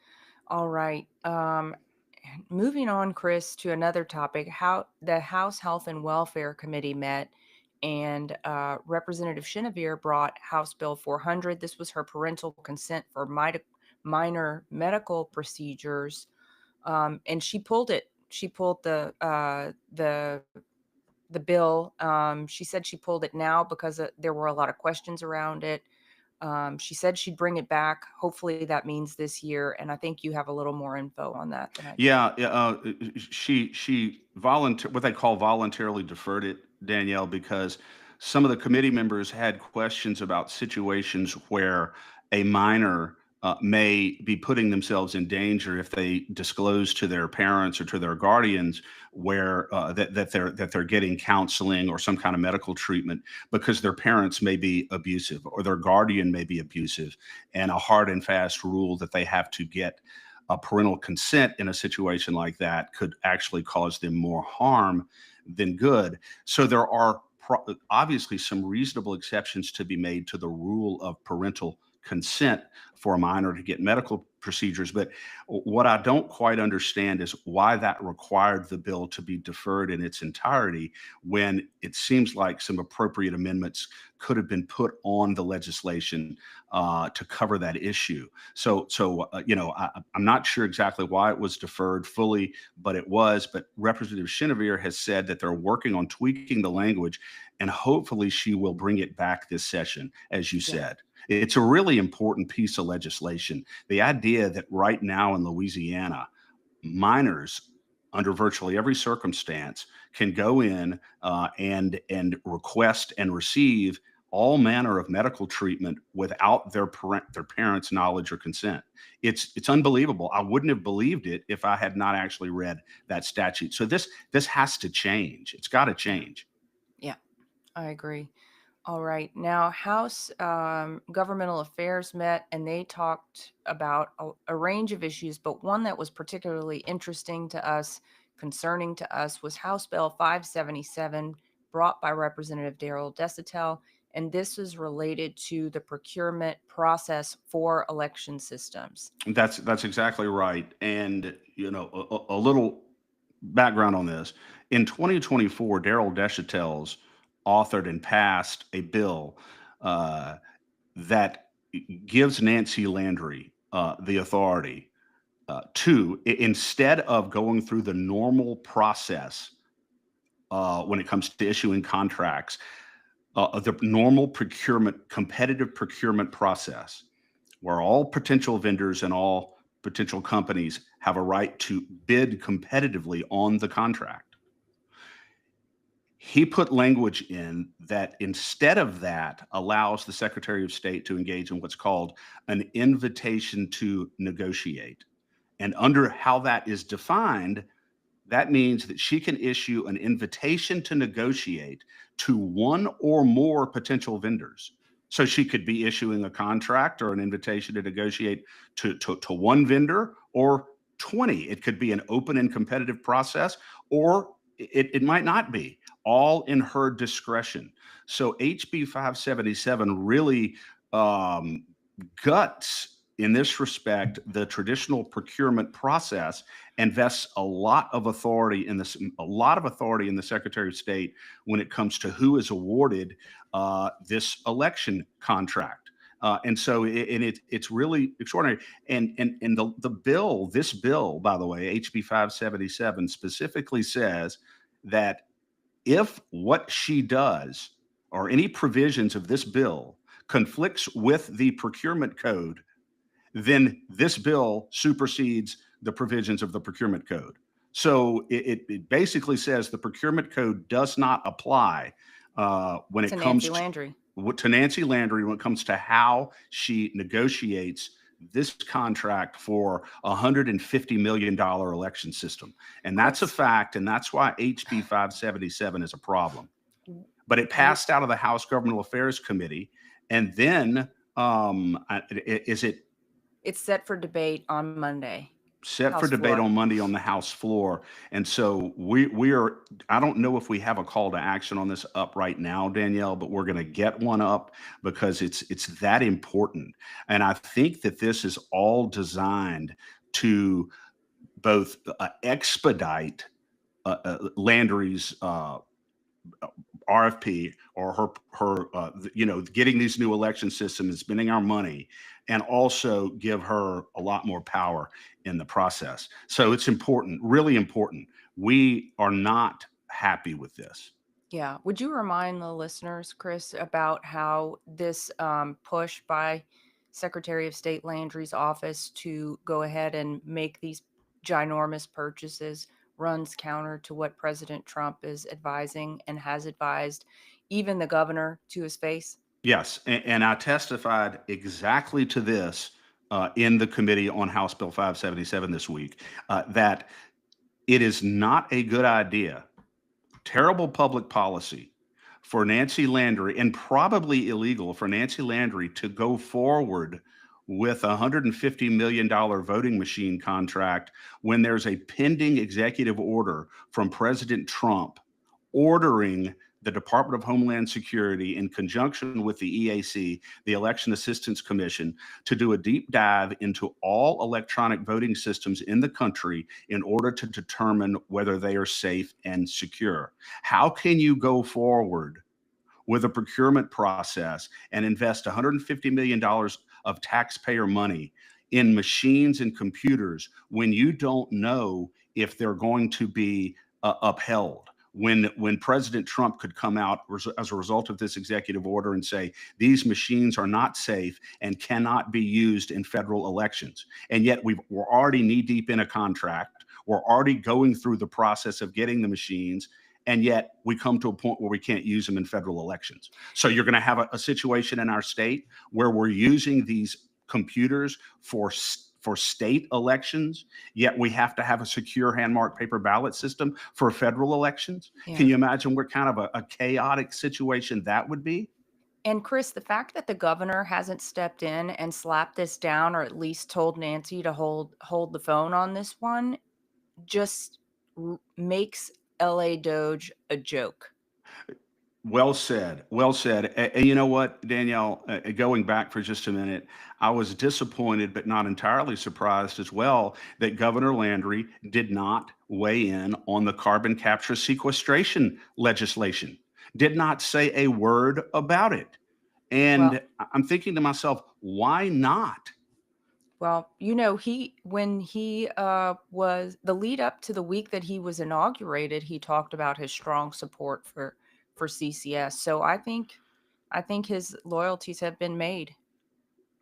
All right. Moving on, Chris, to another topic. How the House Health and Welfare Committee met, and Representative Shinavir brought House Bill 400. This was her parental consent for minor medical procedures, and she pulled it. She pulled the bill. She said she pulled it now because there were a lot of questions around it. She said she'd bring it back. Hopefully that means this year. And I think you have a little more info on that than I do. Yeah, yeah, she what they call voluntarily deferred it, Danielle, because some of the committee members had questions about situations where a minor may be putting themselves in danger if they disclose to their parents or to their guardians where that they're getting counseling or some kind of medical treatment, because their parents may be abusive or their guardian may be abusive, and a hard and fast rule that they have to get parental consent in a situation like that could actually cause them more harm than good. So there are obviously some reasonable exceptions to be made to the rule of parental consent for a minor to get medical procedures. But what I don't quite understand is why that required the bill to be deferred in its entirety when it seems like some appropriate amendments could have been put on the legislation to cover that issue. I'm not sure exactly why it was deferred fully, but it was. But Representative Chenevert has said that they're working on tweaking the language, and hopefully she will bring it back this session, as you Yeah. said. It's a really important piece of legislation. The idea that right now in Louisiana, minors under virtually every circumstance can go in and request and receive all manner of medical treatment without their parents' knowledge or consent. It's unbelievable. I wouldn't have believed it if I had not actually read that statute. So this has to change. It's got to change. Yeah, I agree. All right. Now, House Governmental Affairs met and they talked about a range of issues, but one that was particularly interesting to us, concerning to us, was House Bill 577 brought by Representative Darrell Desautels. And this is related to the procurement process for election systems. That's exactly right. And a little background on this. In 2024, Darrell Desautels authored and passed a bill that gives Nancy Landry the authority instead of going through the normal process when it comes to issuing contracts, the normal competitive procurement process, where all potential vendors and all potential companies have a right to bid competitively on the contract. He put language in that instead of that allows the Secretary of State to engage in what's called an invitation to negotiate. And under how that is defined, that means that she can issue an invitation to negotiate to one or more potential vendors. So she could be issuing a contract or an invitation to negotiate to one vendor or 20. It could be an open and competitive process, or it might not be, all in her discretion. So HB 577 really guts, in this respect, the traditional procurement process and vests a lot of authority in the Secretary of State when it comes to who is awarded this election contract. It's really extraordinary. And this bill, by the way, HB 577, specifically says that if what she does or any provisions of this bill conflicts with the procurement code, then this bill supersedes the provisions of the procurement code. So it basically says the procurement code does not apply when it comes to Landry. To Nancy Landry when it comes to how she negotiates this contract for a $150 million election system. And that's a fact, and that's why HB 577 is a problem. But it passed out of the House Governmental Affairs Committee, and then it's set for debate on Monday. On Monday on the House floor. And so I don't know if we have a call to action on this up right now, Danielle, but we're going to get one up because it's that important. And I think that this is all designed to both expedite Landry's RFP or her getting these new election systems and spending our money, and also give her a lot more power in the process. So it's important, really important. We are not happy with this. Yeah. Would you remind the listeners, Chris, about how this push by Secretary of State Landry's office to go ahead and make these ginormous purchases runs counter to what President Trump is advising and has advised even the governor to his face? Yes, and I testified exactly to this in the committee on House Bill 577 this week, that it is not a good idea, terrible public policy for Nancy Landry, and probably illegal for Nancy Landry to go forward with a $150 million voting machine contract when there's a pending executive order from President Trump ordering the Department of Homeland Security, in conjunction with the EAC, the Election Assistance Commission, to do a deep dive into all electronic voting systems in the country in order to determine whether they are safe and secure. How can you go forward with a procurement process and invest $150 million of taxpayer money in machines and computers when you don't know if they're going to be upheld? When President Trump could come out as a result of this executive order and say these machines are not safe and cannot be used in federal elections, and yet we're already knee deep in a contract, we're already going through the process of getting the machines, and yet we come to a point where we can't use them in federal elections. So you're going to have a situation in our state where we're using these computers for state elections, yet we have to have a secure hand-marked paper ballot system for federal elections. Yeah. Can you imagine what kind of a chaotic situation that would be? And Chris, the fact that the governor hasn't stepped in and slapped this down, or at least told Nancy to hold the phone on this one, just makes LA Doge a joke. Well said. Well said. And you know what, Danielle, going back for just a minute, I was disappointed, but not entirely surprised as well, that Governor Landry did not weigh in on the carbon capture sequestration legislation, did not say a word about it. Well, And I'm thinking to myself, why not? Well, when he was the lead up to the week that he was inaugurated, he talked about his strong support for CCS. So I think his loyalties have been made.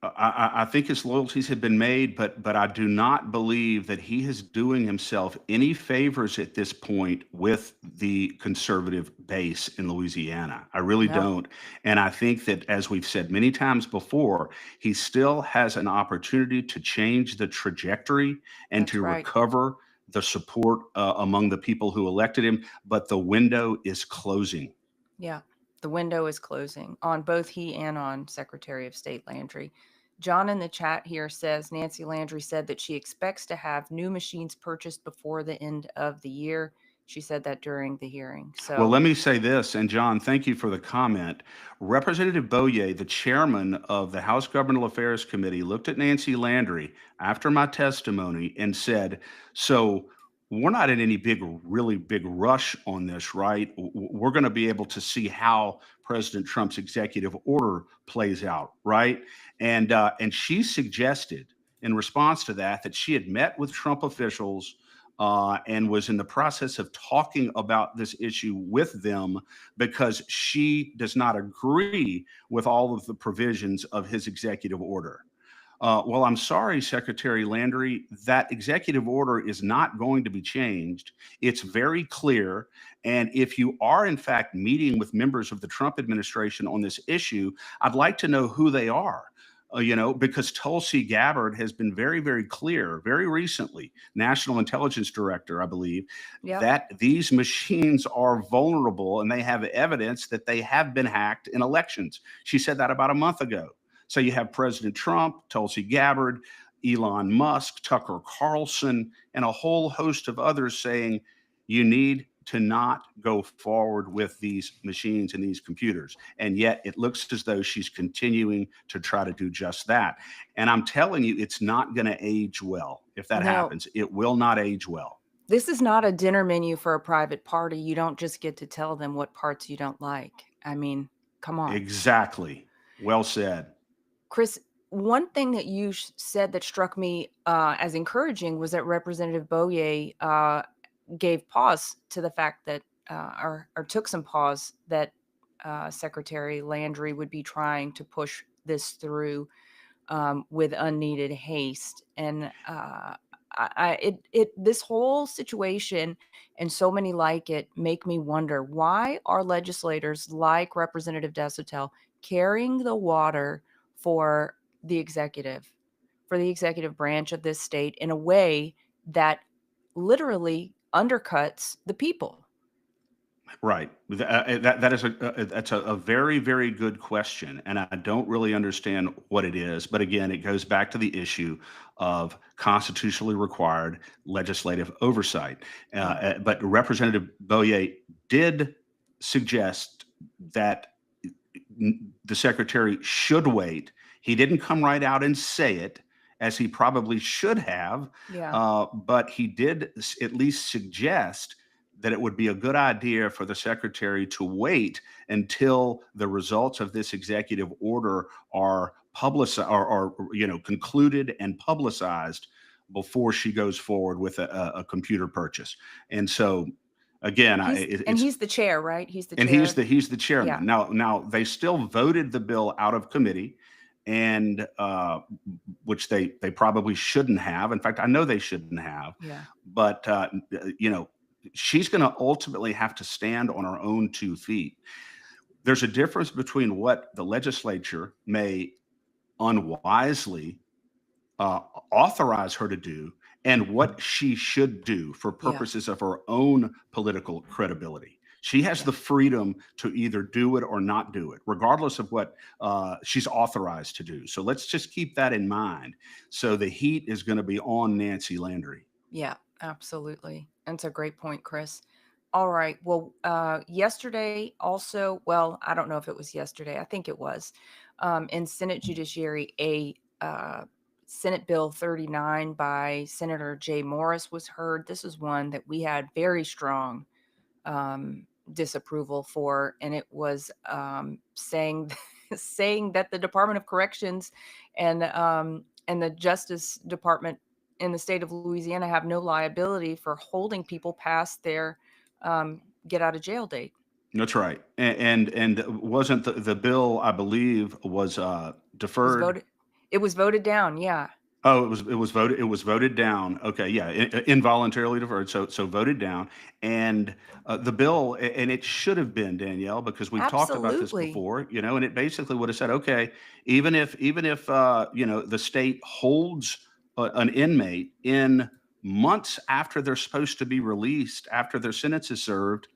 I think his loyalties have been made, but I do not believe that he is doing himself any favors at this point with the conservative base in Louisiana. I really No, don't. And I think that, as we've said many times before, he still has an opportunity to change the trajectory and that's to right. recover the support among the people who elected him. But the window is closing. Yeah. The window is closing on both he and on Secretary of State Landry. John in the chat here says Nancy Landry said that she expects to have new machines purchased before the end of the year. She said that during the hearing. Well, So, let me say this, and John, thank you for the comment. Representative Boyer, the chairman of the House Governmental Affairs Committee, looked at Nancy Landry after my testimony and said, "So we're not in any really big rush on this, right? We're going to be able to see how President Trump's executive order plays out, right?" And she suggested, in response to that, that she had met with Trump officials and was in the process of talking about this issue with them because she does not agree with all of the provisions of his executive order. Well, I'm sorry, Secretary Landry, that executive order is not going to be changed. It's very clear. And if you are, in fact, meeting with members of the Trump administration on this issue, I'd like to know who they are. Because Tulsi Gabbard has been very, very clear, very recently, National Intelligence Director, I believe, yep. that these machines are vulnerable and they have evidence that they have been hacked in elections. She said that about a month ago. So you have President Trump, Tulsi Gabbard, Elon Musk, Tucker Carlson, and a whole host of others saying you need to not go forward with these machines and these computers. And yet it looks as though she's continuing to try to do just that. And I'm telling you, it's not going to age well if that No, happens. It will not age well. this is not a dinner menu for a private party. You don't just get to tell them what parts you don't like. I mean, come on. Exactly. Well said. Chris, one thing that you said that struck me as encouraging was that Representative Boyer gave pause to the fact that, or took some pause that Secretary Landry would be trying to push this through with unneeded haste. And this whole situation and so many like it make me wonder, why are legislators like Representative Desautels carrying the water for the executive, branch of this state in a way that literally undercuts the people? Right. That's a very, very good question, and I don't really understand what it is. But again, it goes back to the issue of constitutionally required legislative oversight. Yeah. But Representative Boyer did suggest that the secretary should wait. He didn't come right out and say it, as he probably should have, Yeah. but he did at least suggest that it would be a good idea for the secretary to wait until the results of this executive order are publicized, or concluded and publicized, before she goes forward with a computer purchase. And so, again, it's He's the chair, right? He's the and chair. he's the Yeah. chairman. Now they still voted the bill out of committee, and which they probably shouldn't have. In fact, I know they shouldn't have. Yeah. But you know, she's going to ultimately have to stand on her own 2 feet. There's a difference between what the legislature may unwisely uh, authorize her to do and what she should do for Yeah. purposes of her own political credibility. She has Yeah. the freedom to either do it or not do it, regardless of what she's authorized to do. So let's just keep that in mind. So the heat is going to be on Nancy Landry. Yeah, absolutely. That's a great point, Chris. All right. Well, yesterday also, well, I don't know if it was yesterday. I think it was in Senate Judiciary, a Senate Bill 39 by Senator Jay Morris was heard. This is one that we had very strong disapproval for, and it was saying saying that the Department of Corrections and the Justice Department in the state of Louisiana have no liability for holding people past their get out of jail date. That's right. And wasn't the bill, I believe, was It was deferred? voted. It was voted down. Yeah. Oh, it was voted down. Okay, yeah, involuntarily deferred. So voted down, and the bill, and it should have been, Danielle, because we've talked about this Absolutely. before. And it basically would have said, okay, even if the state holds an inmate in months after they're supposed to be released, after their sentence is served,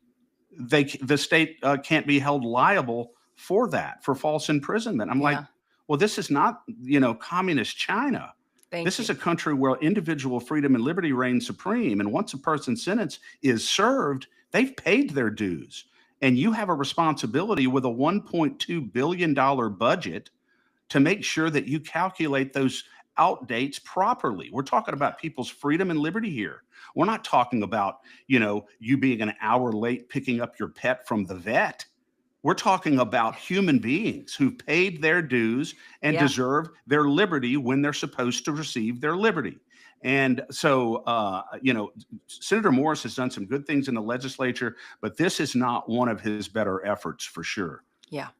the state can't be held liable for that, for false imprisonment. I'm like, Yeah. well, this is not communist China. Thank This is you. a country where individual freedom and liberty reign supreme. And once a person's sentence is served, they've paid their dues. And you have a responsibility with a $1.2 billion budget to make sure that you calculate those out dates properly. We're talking Yeah. about people's freedom and liberty here. We're not talking about, you being an hour late picking up your pet from the vet. We're talking about human beings who paid their dues and Yeah. deserve their liberty when they're supposed to receive their liberty. And so, Senator Morris has done some good things in the legislature, but this is not one of his better efforts for sure. Yeah.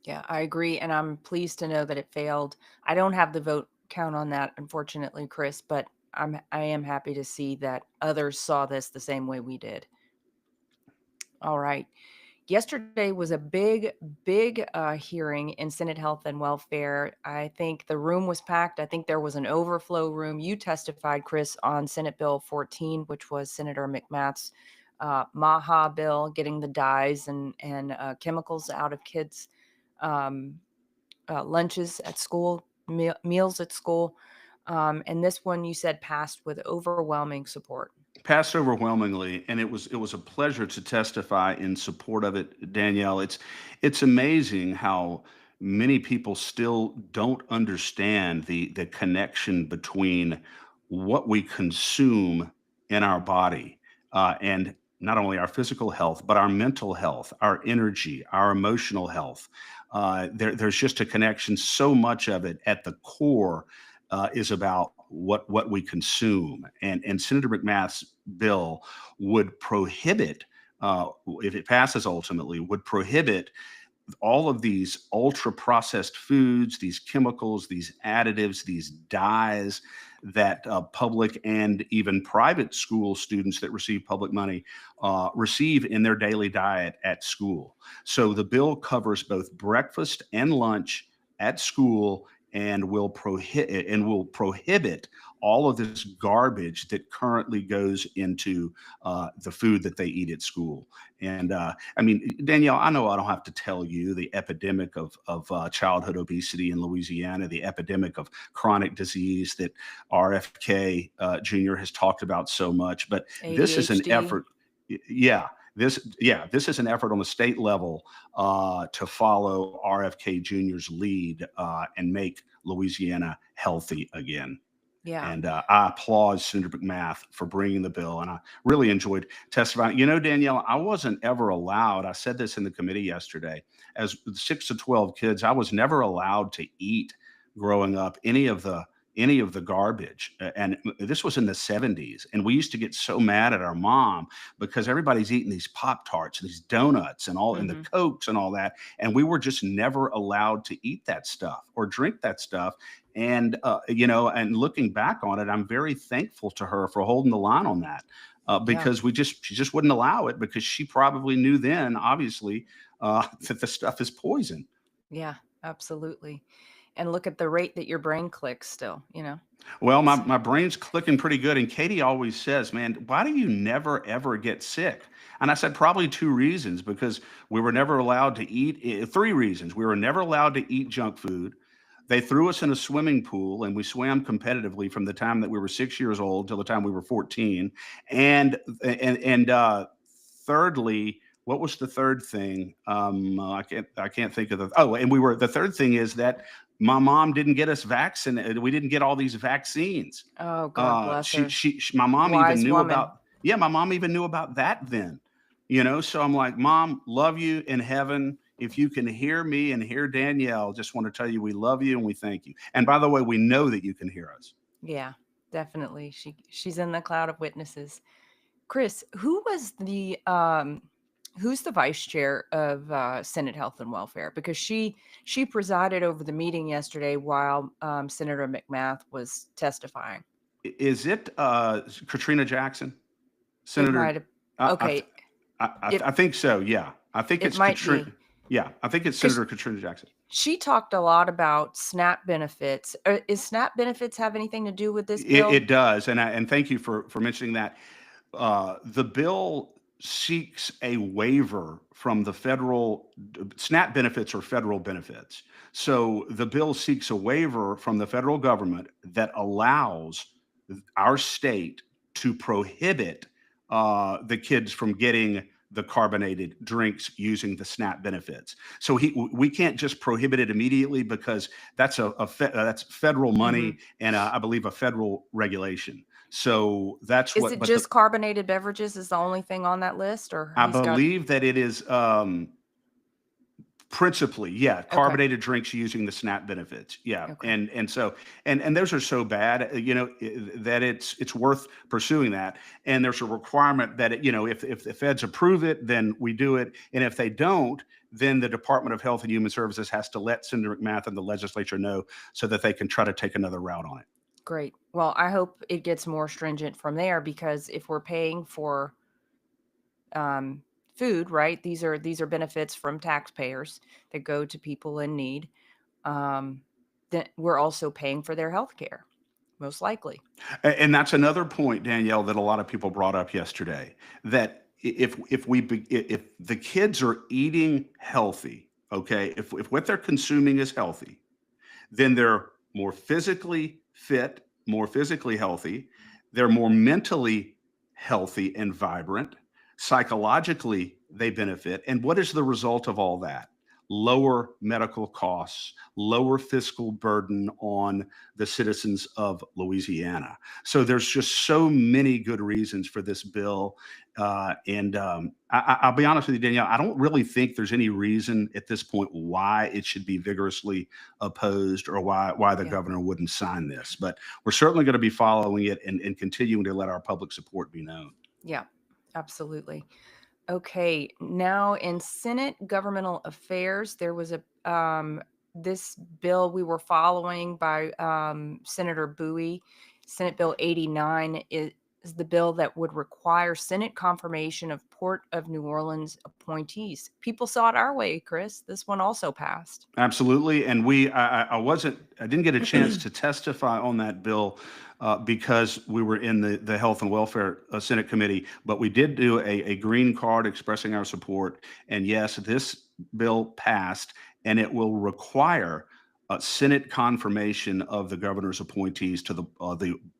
Yeah, I agree, and I'm pleased to know that it failed. I don't have the vote count on that, unfortunately, Chris, but I am happy to see that others saw this the same way we did. All right. Yesterday was a big, big hearing in Senate Health and Welfare. I think the room was packed. I think there was an overflow room. You testified, Chris, on Senate Bill 14, which was Senator McMath's MAHA bill, getting the dyes and chemicals out of kids' um, lunches at school, meals at school. And this one you said passed with overwhelming support. Passed overwhelmingly, and it was a pleasure to testify in support of it, Danielle. It's amazing how many people still don't understand the connection between what we consume in our body, and not only our physical health, but our mental health, our energy, our emotional health. There's just a connection. So much of it at the core is about what we consume. And Senator McMath's bill would prohibit, if it passes ultimately, would prohibit all of these ultra processed foods, these chemicals, these additives, these dyes that public and even private school students that receive public money receive in their daily diet at school. So the bill covers both breakfast and lunch at school, and will prohibit all of this garbage that currently goes into the food that they eat at school. And I mean, Danielle, I know I don't have to tell you the epidemic of childhood obesity in Louisiana, the epidemic of chronic disease that RFK Jr. has talked about so much. But this is an ADHD. effort. Yeah, this is an effort on the state level to follow RFK Jr.'s lead and make Louisiana healthy again. Yeah. And I applaud Senator McMath for bringing the bill, and I really enjoyed testifying. You know, Danielle, I wasn't ever allowed. I said this in the committee yesterday. As 6 to 12 kids, I was never allowed to eat growing up any of the garbage. And this was in the 70s, and we used to get so mad at our mom because everybody's eating these Pop Tarts, these donuts, and the Hmm. Cokes and all that, and we were just never allowed to eat that stuff or drink that stuff. And and looking back on it, I'm very thankful to her for holding the line on that, Yeah. because she just wouldn't allow it, because she probably knew then, obviously, that the stuff is poison. Yeah. Absolutely. And look at the rate that your brain clicks still, Well, my, So, my brain's clicking pretty good. And Katie always says, man, why do you never ever get sick? And I said, probably two reasons: because we were never allowed to eat, three reasons. We were never allowed to eat junk food. They threw us in a swimming pool and we swam competitively from the time that we were 6 years old till the time we were 14. And thirdly, what was the third thing? I can't think of the. Oh, and the third thing is that my mom didn't get us vaccinated. We didn't get all these vaccines. oh, God bless her. My mom even Wise knew woman. about. Yeah, my mom even knew about that then. So I'm like, Mom, love you in heaven. If you can hear me and hear Danielle, just want to tell you we love you and we thank you. And by the way, we know that you can hear us. Yeah, definitely. She's in the cloud of witnesses. Chris, who's the vice chair of Senate Health and Welfare? Because she presided over the meeting yesterday while Senator McMath was testifying. Is it Katrina Jackson, It might Senator? have. I, Okay, I it think so. Yeah, I think it it's might Katrina. be Yeah, I think it's because Senator Katrina Jackson. she talked a lot about SNAP benefits. Is SNAP benefits have anything to do with this It bill? does, and thank you for mentioning that. The bill seeks a waiver from the federal. SNAP benefits are federal benefits. So the bill seeks a waiver from the federal government that allows our state to prohibit the kids from getting the carbonated drinks using the SNAP benefits. So we can't just prohibit it immediately, because that's federal Hmm. money, and I believe a federal regulation. So that's Is what. it But just carbonated beverages is the only thing on that list, or I he's got? believe that it is, principally, yeah, Okay, carbonated drinks using the SNAP benefits. Yeah, okay. and those are so bad, that it's worth pursuing that. And there's a requirement that if the feds approve it, then we do it, and if they don't, then the Department of Health and Human Services has to let Senator McMath and the legislature know so that they can try to take another route on it. Great. Well, I hope it gets more stringent from there, because if we're paying for um, food, right? These are benefits from taxpayers that go to people in need. Um, then we're also paying for their health care, most likely. And that's another point, Danielle, that a lot of people brought up yesterday. That if the kids are eating healthy, okay, if what they're consuming is healthy, then they're more physically fit, more physically healthy. They're more mentally healthy and vibrant. Psychologically, they benefit. And what is the result of all that? Lower medical costs, lower fiscal burden on the citizens of Louisiana. So there's just so many good reasons for this bill. I'll be honest with you, Danielle, I don't really think there's any reason at this point why it should be vigorously opposed, or why the Yeah. governor wouldn't sign this. But we're certainly going to be following it, and continuing to let our public support be known. Yeah, absolutely. Okay, now in Senate Governmental Affairs, there was this bill we were following by Senator Bowie. Senate Bill 89 is the bill that would require Senate confirmation of Port of New Orleans appointees. People saw it our way, Chris. This one also passed. Absolutely, and I didn't get a chance to testify on that bill, because we were in the Health and Welfare Senate Committee, but we did do a green card expressing our support. And yes, this bill passed, and it will require Senate confirmation of the governor's appointees to the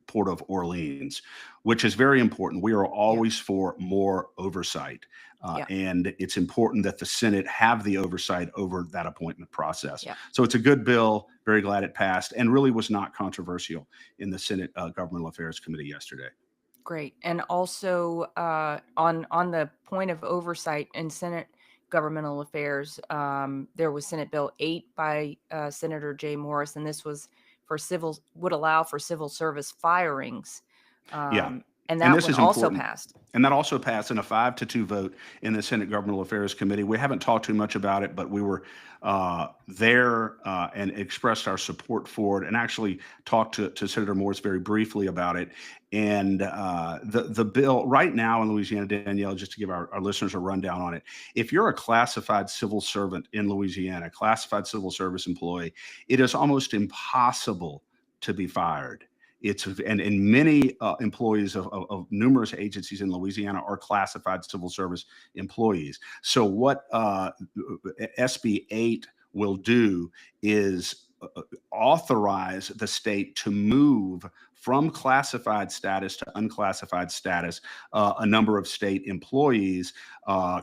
Port of Orleans, which is very important. We are Yeah. always for more oversight, Yeah. and it's important that the Senate have the oversight over that appointment process. Yeah. So it's a good bill. Very glad it passed, and really was not controversial in the Senate Governmental Affairs Committee yesterday. Great. And also, on the point of oversight in Senate governmental affairs, there was Senate Bill 8 by Senator Jay Morris, and this was for civil would allow for civil service firings, Yeah, and and that this one is also important. passed. And that also passed in a 5-2 vote in the Senate Governmental Affairs Committee. We haven't talked too much about it, but we were there and expressed our support for it, and actually talked to Senator Morris very briefly about it. And the bill right now in Louisiana, Danielle, just to give our listeners a rundown on it, if you're a classified civil servant in Louisiana, classified civil service employee, it is almost impossible to be fired. And many employees of numerous agencies in Louisiana are classified civil service employees. So what SB 8 will do is authorize the state to move from classified status to unclassified status a number of state employees,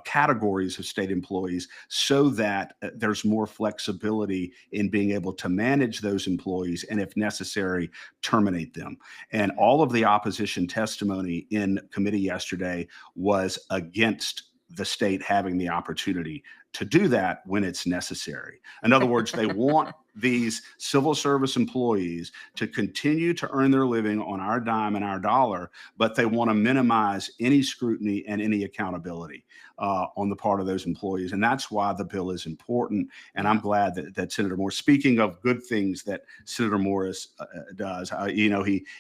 categories of state employees, so that there's more flexibility in being able to manage those employees and, if necessary, terminate them. And all of the opposition testimony in committee yesterday was against the state having the opportunity to do that when it's necessary. In other words, they want these civil service employees to continue to earn their living on our dime and our dollar, but they want to minimize any scrutiny and any accountability on the part of those employees. And that's why the bill is important. And I'm Yeah. glad that Senator Morris, speaking of good things that Senator Morris does,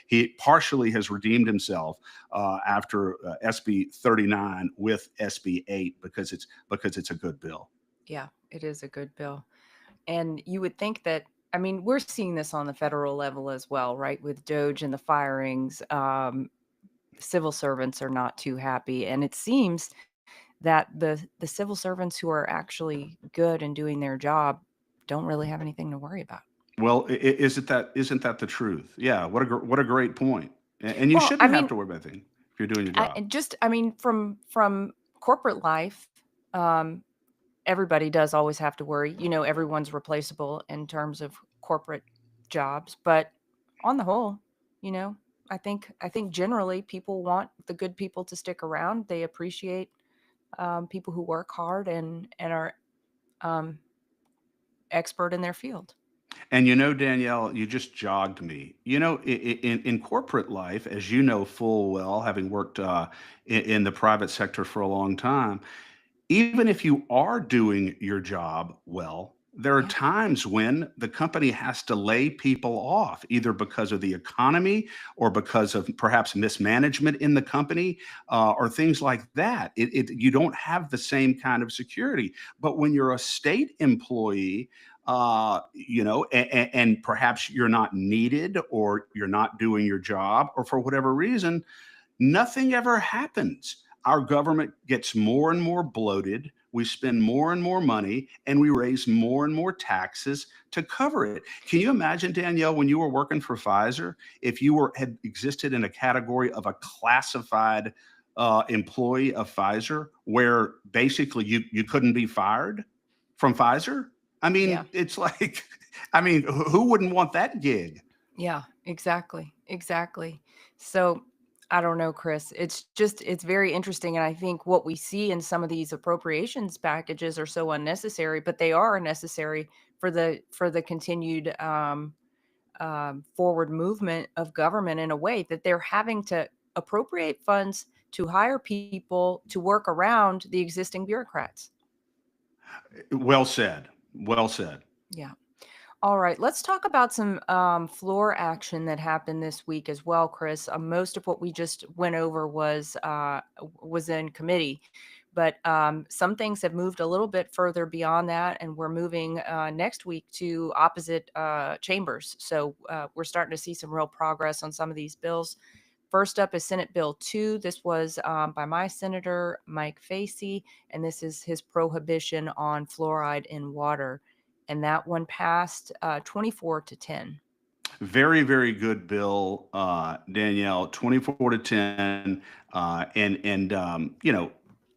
he partially has redeemed himself after SB 39 with SB 8 because it's a good bill. Yeah, it is a good bill. And you would think that, I mean, we're seeing this on the federal level as well, right? With Doge and the firings, civil servants are not too happy, and it seems that the civil servants who are actually good and doing their job don't really have anything to worry about. Well, isn't that the truth? Yeah, what a great point. And you Well, I shouldn't have mean, to worry about anything if you're doing your job. and just I mean, from corporate life, um, everybody does always have to worry. Everyone's replaceable in terms of corporate jobs, but on the whole, you know, I think generally people want the good people to stick around. They appreciate people who work hard and are um, expert in their field. And Danielle, you just jogged me. In corporate life, as you know full well, having worked in the private sector for a long time, even if you are doing your job well, there are Yeah, times when the company has to lay people off, either because of the economy or because of perhaps mismanagement in the company, or things like that. You don't have the same kind of security. But when you're a state employee, and perhaps you're not needed or you're not doing your job, or for whatever reason, nothing ever happens. Our government gets more and more bloated. We spend more and more money, and we raise more and more taxes to cover it. Can you imagine, Danielle, when you were working for Pfizer, if you had existed in a category of a classified employee of Pfizer, where basically you couldn't be fired from Pfizer? I yeah, mean, it's like, I mean, who wouldn't want that gig? yeah, exactly, exactly. So I don't know, Chris. It's very interesting, and I think what we see in some of these appropriations packages are so unnecessary, but they are necessary for the continued forward movement of government in a way that they're having to appropriate funds to hire people to work around the existing bureaucrats. Well said. Well said. Yeah. All right. Let's talk about some floor action that happened this week as well, Chris. Most of what we just went over was in committee, but some things have moved a little bit further beyond that, and we're moving next week to opposite chambers. So we're starting to see some real progress on some of these bills. First up is Senate Bill 2. This was by my Senator Mike Facey, and this is his prohibition on fluoride in water. and that one passed 24-10. Very, very good bill, Danielle. 24-10,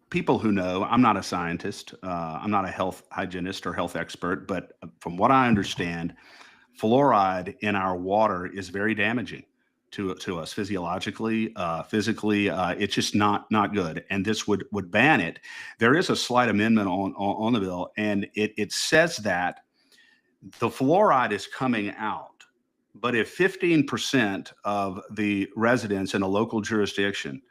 people who know. I'm not a scientist. I'm not a health hygienist or health expert, but from what I understand, fluoride in our water is very damaging to us physiologically, physically. It's just not good, and this would ban it. There is a slight amendment on the bill, and it says that the fluoride is coming out, but if 15% of the residents in a local jurisdiction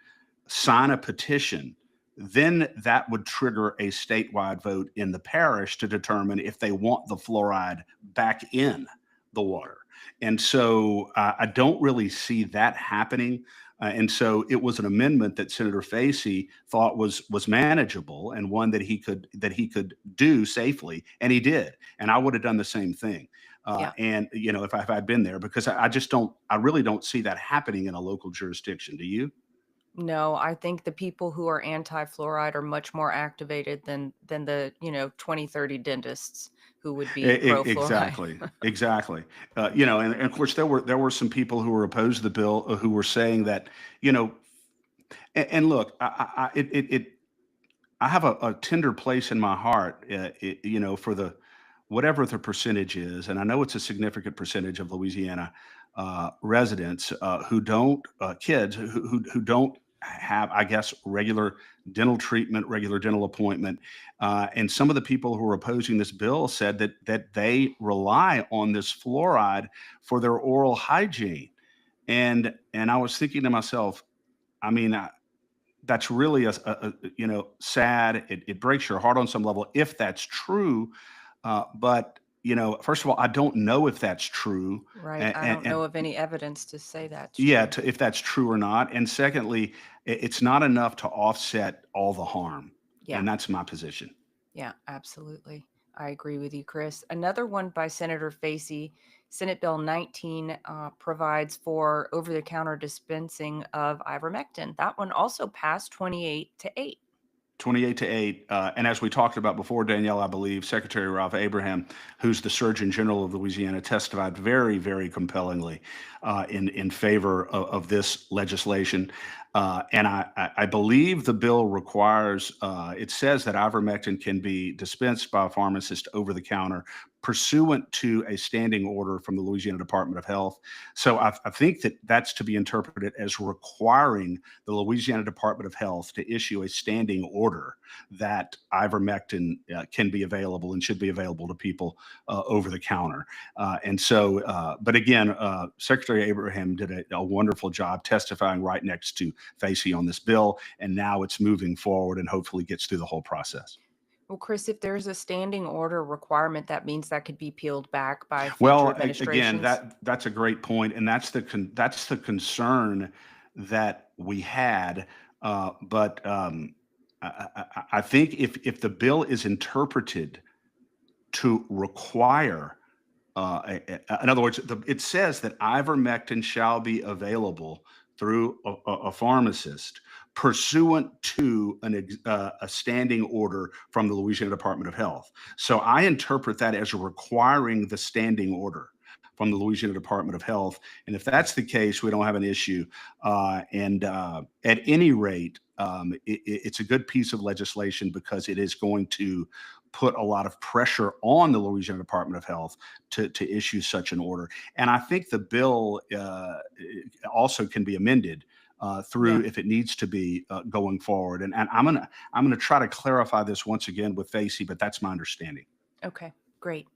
sign a petition, then that would trigger a statewide vote in the parish to determine if they want the fluoride back in the water. And so I don't really see that happening. And so it was an amendment that Senator Facey thought was manageable and one that he could do safely, and he did. And I would have done the same thing. Yeah. And if I'd been there, because I really don't see that happening in a local jurisdiction. Do you? No, I think the people who are anti-fluoride are much more activated than the, 20, 30 dentists who would be pro-fluoride. Exactly, exactly. And of course there were some people who were opposed to the bill, who were saying that, you know, and look, I have a tender place in my heart, for the whatever the percentage is, and I know it's a significant percentage of Louisiana residents, who don't kids who don't have, I guess, regular dental treatment, regular dental appointment, and some of the people who are opposing this bill said that they rely on this fluoride for their oral hygiene, and I was thinking to myself, I mean, that's really sad. It breaks your heart on some level if that's true. But first of all, I don't know if that's true, Right. and, I and, don't know and of any evidence to say that's yeah, true. if that's true or not. And secondly, it's not enough to offset all the harm, Yeah. and that's my position. Yeah, absolutely. I agree with you, Chris. Another one by Senator Facey, Senate Bill 19, provides for over-the-counter dispensing of ivermectin. That one also passed 28-8. 28-8. And as we talked about before, Danielle, I believe Secretary Ralph Abraham, who's the Surgeon General of Louisiana, testified very, very compellingly in favor of this legislation. And I believe the bill requires, it says that ivermectin can be dispensed by a pharmacist over the counter pursuant to a standing order from the Louisiana Department of Health. So I think that that's to be interpreted as requiring the Louisiana Department of Health to issue a standing order that ivermectin can be available and should be available to people over the counter. But again, Secretary Abraham did a wonderful job testifying right next to Facey on this bill, and now it's moving forward and hopefully gets through the whole process. Well, Chris, if there's a standing order requirement, that means that could be peeled back by future Well, again, administrations. that's a great point, and that's the concern that we had. But I think if the bill is interpreted to require, in other words, it says that ivermectin shall be available through a pharmacist pursuant to a standing order from the Louisiana Department of Health. So I interpret that as requiring the standing order from the Louisiana Department of Health. And if that's the case, we don't have an issue. At any rate, it's a good piece of legislation because it is going to put a lot of pressure on the Louisiana Department of Health to issue such an order. And I think the bill also can be amended through Yeah. if it needs to be going forward. And I'm gonna try to clarify this once again with Facey, but that's my understanding. Okay, great.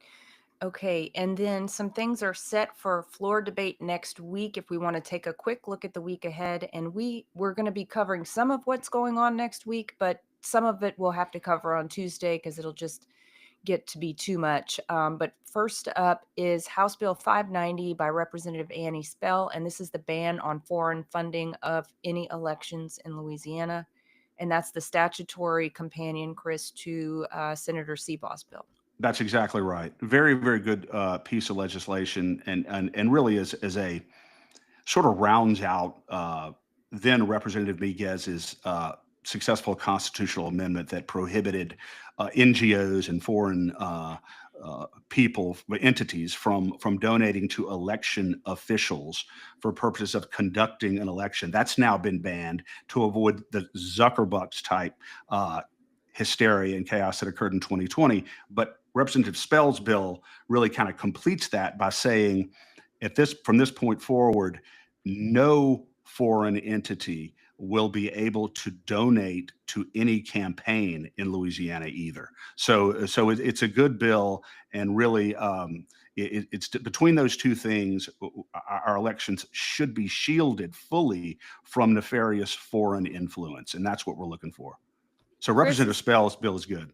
Okay, and then some things are set for floor debate next week. If we want to take a quick look at the week ahead, and we're going to be covering some of what's going on next week, but some of it we'll have to cover on Tuesday because it'll just get to be too much. But first up is House Bill 590 by Representative Annie Spell, and this is the ban on foreign funding of any elections in Louisiana, and that's the statutory companion, Chris, to Senator Seabaw's bill. That's exactly right. Very, very good piece of legislation, and really is a sort of rounds out then Representative Miguez's successful constitutional amendment that prohibited NGOs and foreign people, entities from donating to election officials for purposes of conducting an election. That's now been banned to avoid the Zuckerbucks type hysteria and chaos that occurred in 2020. But Representative Spell's bill really kind of completes that by saying, from this point forward, no foreign entity will be able to donate to any campaign in Louisiana either. So it's a good bill, and really, it's between those two things, our elections should be shielded fully from nefarious foreign influence, and that's what we're looking for. So Chris, Representative Spell's bill is good.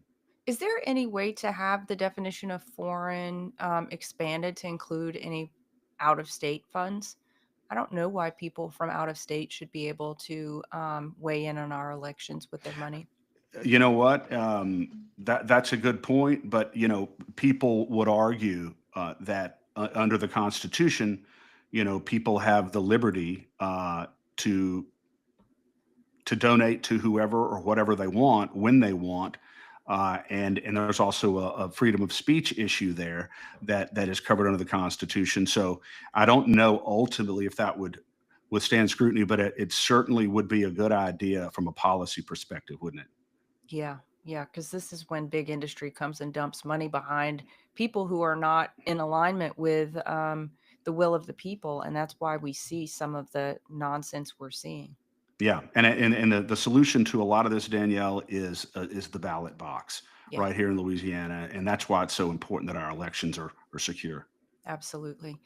is there any way to have the definition of foreign expanded to include any out of state funds? I don't know why people from out of state should be able to weigh in on our elections with their money. You know what? That's a good point, but people would argue that under the Constitution, people have the liberty to donate to whoever or whatever they want when they want. And there's also a freedom of speech issue there that is covered under the Constitution. So I don't know ultimately if that would withstand scrutiny, but it certainly would be a good idea from a policy perspective, wouldn't it? Yeah, yeah, because this is when big industry comes and dumps money behind people who are not in alignment with the will of the people, and that's why we see some of the nonsense we're seeing. Yeah, and the solution to a lot of this, Danielle, is the ballot box Yeah, right here in Louisiana, and that's why it's so important that our elections are secure. absolutely.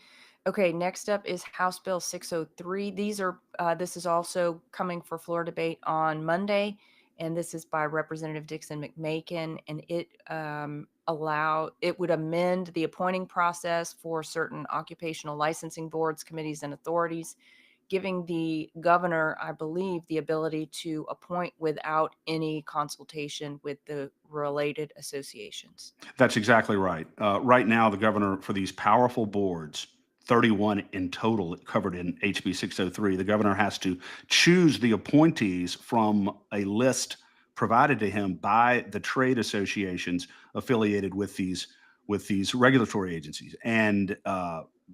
Okay, next up is House Bill 603. This is also coming for floor debate on Monday, and this is by Representative Dixon McMakin, and it would amend the appointing process for certain occupational licensing boards, committees, and authorities, giving the governor, I believe, the ability to appoint without any consultation with the related associations. That's exactly right. Right now, the governor, for these powerful boards, 31 in total covered in HB 603, the governor has to choose the appointees from a list provided to him by the trade associations affiliated with these regulatory agencies. And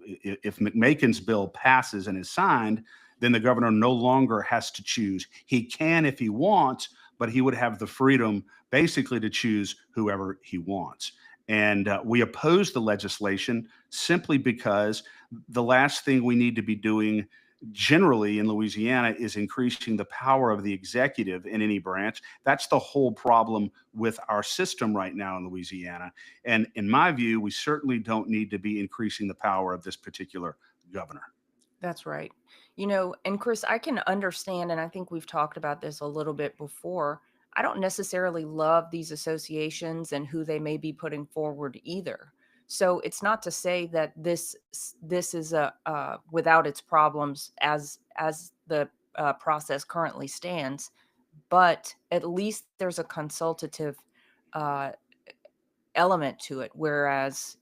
if McMakin's bill passes and is signed, then the governor no longer has to choose. He can if he wants, but he would have the freedom basically to choose whoever he wants. And we oppose the legislation simply because the last thing we need to be doing generally in Louisiana is increasing the power of the executive in any branch. That's the whole problem with our system right now in Louisiana. And in my view, we certainly don't need to be increasing the power of this particular governor. That's right. And Chris, I can understand, and I think we've talked about this a little bit before. I don't necessarily love these associations and who they may be putting forward either. So it's not to say that this is a without its problems as the process currently stands, but at least there's a consultative uh, element to it. Whereas,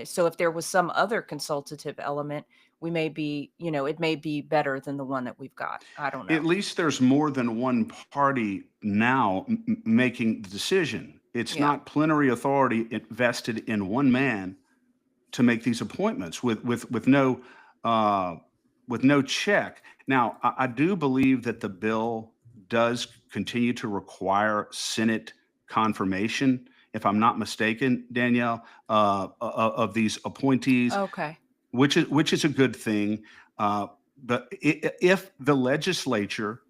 so if there was some other consultative element, it may be better than the one that we've got. I don't At know. least there's more than one party now making the decision. It's Yeah. not plenary authority vested in one man to make these appointments uh, with no check. Now, I do believe that the bill does continue to require Senate confirmation, if I'm not mistaken, Danielle, of these appointees, Okay. which is a good thing. But if the legislature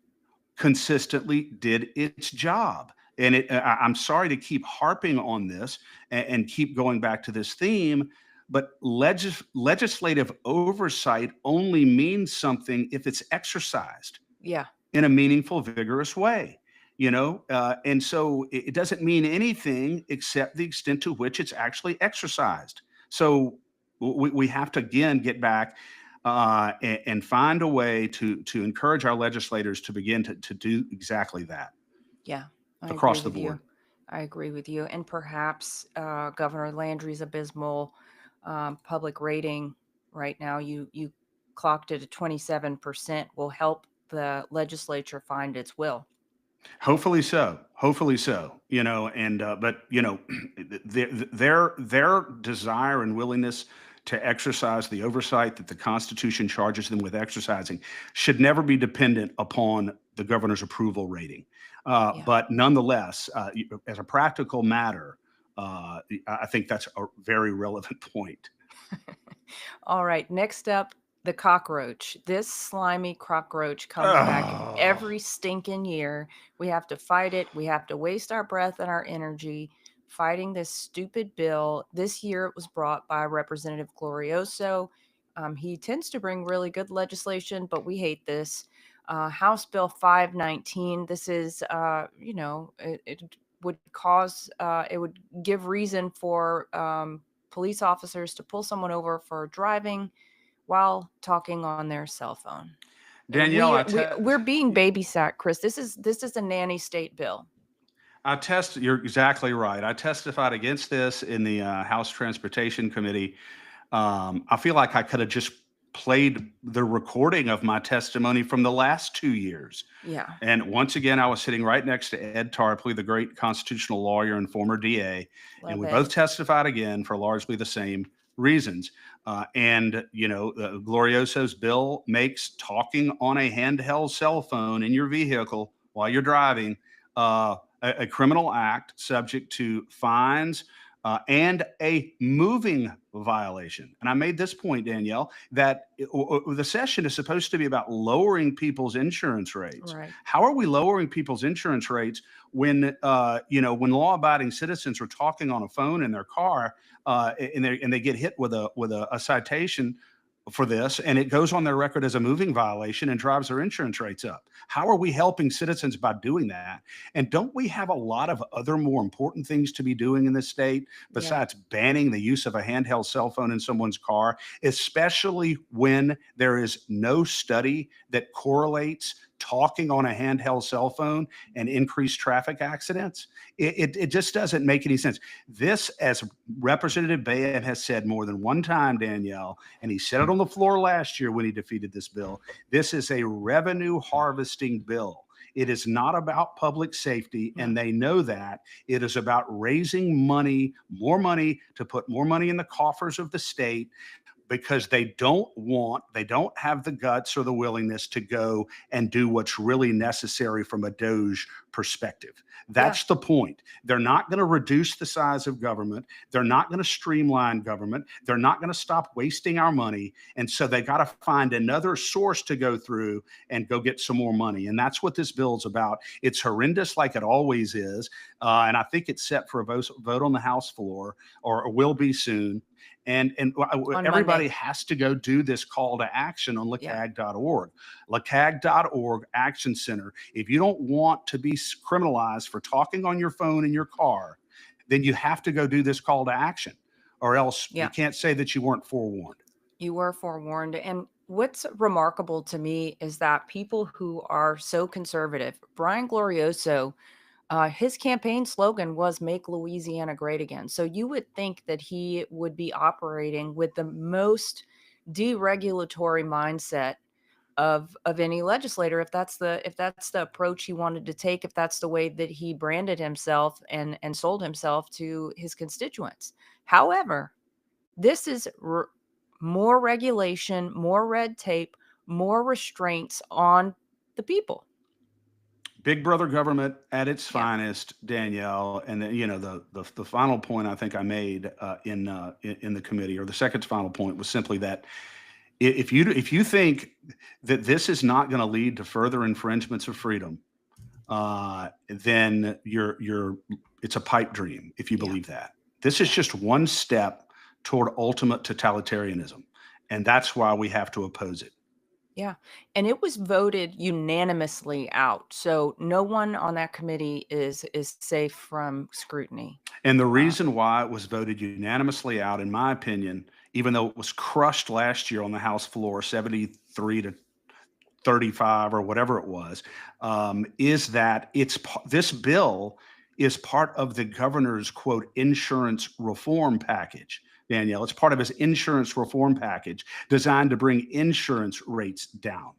consistently did its job. And I'm sorry to keep harping on this and keep going back to this theme, but legislative oversight only means something if it's exercised Yeah. in a meaningful, vigorous way. And so it doesn't mean anything except the extent to which it's actually exercised. So we have to again get back and find a way to encourage our legislators to begin to do exactly that Yeah. I agree across the with you. board. I agree with you. And perhaps Governor Landry's abysmal public rating right now, you clocked it at 27%, will help the legislature find its will. Hopefully so. Hopefully so. And but their desire and willingness to exercise the oversight that the Constitution charges them with exercising should never be dependent upon the governor's approval rating. Yeah. But nonetheless, as a practical matter, I think that's a very relevant point. All right, next up, the cockroach. This slimy cockroach comes back Oh, every stinking year. We have to fight it. We have to waste our breath and our energy fighting this stupid bill. This year it was brought by Representative Glorioso. He tends to bring really good legislation, but we hate this. House Bill 519. This is, it would cause, it would give reason for police officers to pull someone over for driving while talking on their cell phone. Danielle, We're being babysat, Chris. This is a nanny state bill. You're exactly right. I testified against this in the House Transportation Committee. I feel like I could have just played the recording of my testimony from the last 2 years. Yeah, And once again, I was sitting right next to Ed Tarpley, the great constitutional lawyer and former DA, and love we it. both testified again for largely the same reasons. Glorioso's bill makes talking on a handheld cell phone in your vehicle while you're driving a criminal act subject to fines and a moving violation. And I made this point, Danielle, that the session is supposed to be about lowering people's insurance rates. Right. How are we lowering people's insurance rates when when law-abiding citizens are talking on a phone in their car and they get hit with a citation for this, and it goes on their record as a moving violation and drives their insurance rates up? How are we helping citizens by doing that? And don't we have a lot of other more important things to be doing in this state Yeah. besides banning the use of a handheld cell phone in someone's car, especially when there is no study that correlates talking on a handheld cell phone and increased traffic accidents? It just doesn't make any sense. This, as Representative Bayham has said more than one time, Danielle, and he said it on the floor last year when he defeated this bill, this is a revenue harvesting bill. It is not about public safety, and they know that. It is about raising money, more money, to put more money in the coffers of the state, because they don't have the guts or the willingness to go and do what's really necessary from a DOJ perspective. That's the point. They're not going to reduce the size of government. They're not going to streamline government. They're not going to stop wasting our money. And so they got to find another source to go through and go get some more money. And that's what this bill's about. It's horrendous, like it always is. And I think it's set for a vote on the House floor, or will be soon. And everybody Monday. has to go do this call to action on Yeah. lacag.org. Lacag.org Action Center. If you don't want to be criminalized for talking on your phone in your car, then you have to go do this call to action, or else you can't say that you weren't forewarned. You were forewarned. And what's remarkable to me is that people who are so conservative, Brian Glorioso, his campaign slogan was "Make Louisiana Great Again." So you would think that he would be operating with the most deregulatory mindset of any legislator, if that's the approach he wanted to take, if that's the way that he branded himself and sold himself to his constituents. However, this is more regulation, more red tape, more restraints on the people. Big brother government at its Yeah. finest, Danielle. And then, the final point I think I made in the committee, or the second to final point, was simply that if you think that this is not going to lead to further infringements of freedom, then it's a pipe dream if you believe that. This is just one step toward ultimate totalitarianism, and that's why we have to oppose it. Yeah. And it was voted unanimously out. So no one on that committee is safe from scrutiny. And the reason why it was voted unanimously out, in my opinion, even though it was crushed last year on the House floor, 73 to 35 or whatever it was, is that this bill is part of the governor's, quote, insurance reform package. Danielle, it's part of his insurance reform package designed to bring insurance rates down.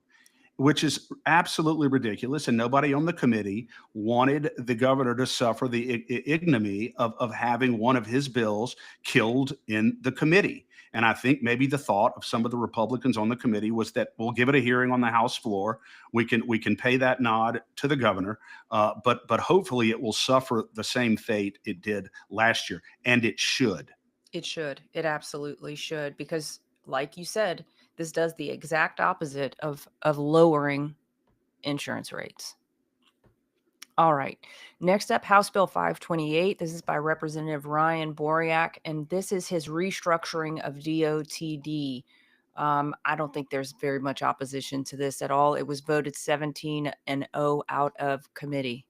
which is absolutely ridiculous. And nobody on the committee wanted the governor to suffer the ignominy of having one of his bills killed in the committee. And I think maybe the thought of some of the Republicans on the committee was that we'll give it a hearing on the House floor. We can pay that nod to the governor, but hopefully it will suffer the same fate it did last year, and it should. It should. It absolutely should because like you said, this does the exact opposite of lowering insurance rates. All right. Next up, House Bill 528. This is by Representative Ryan Boriak, and this is his restructuring of DOTD. I don't think there's very much opposition to this at all. It was voted 17-0 out of committee.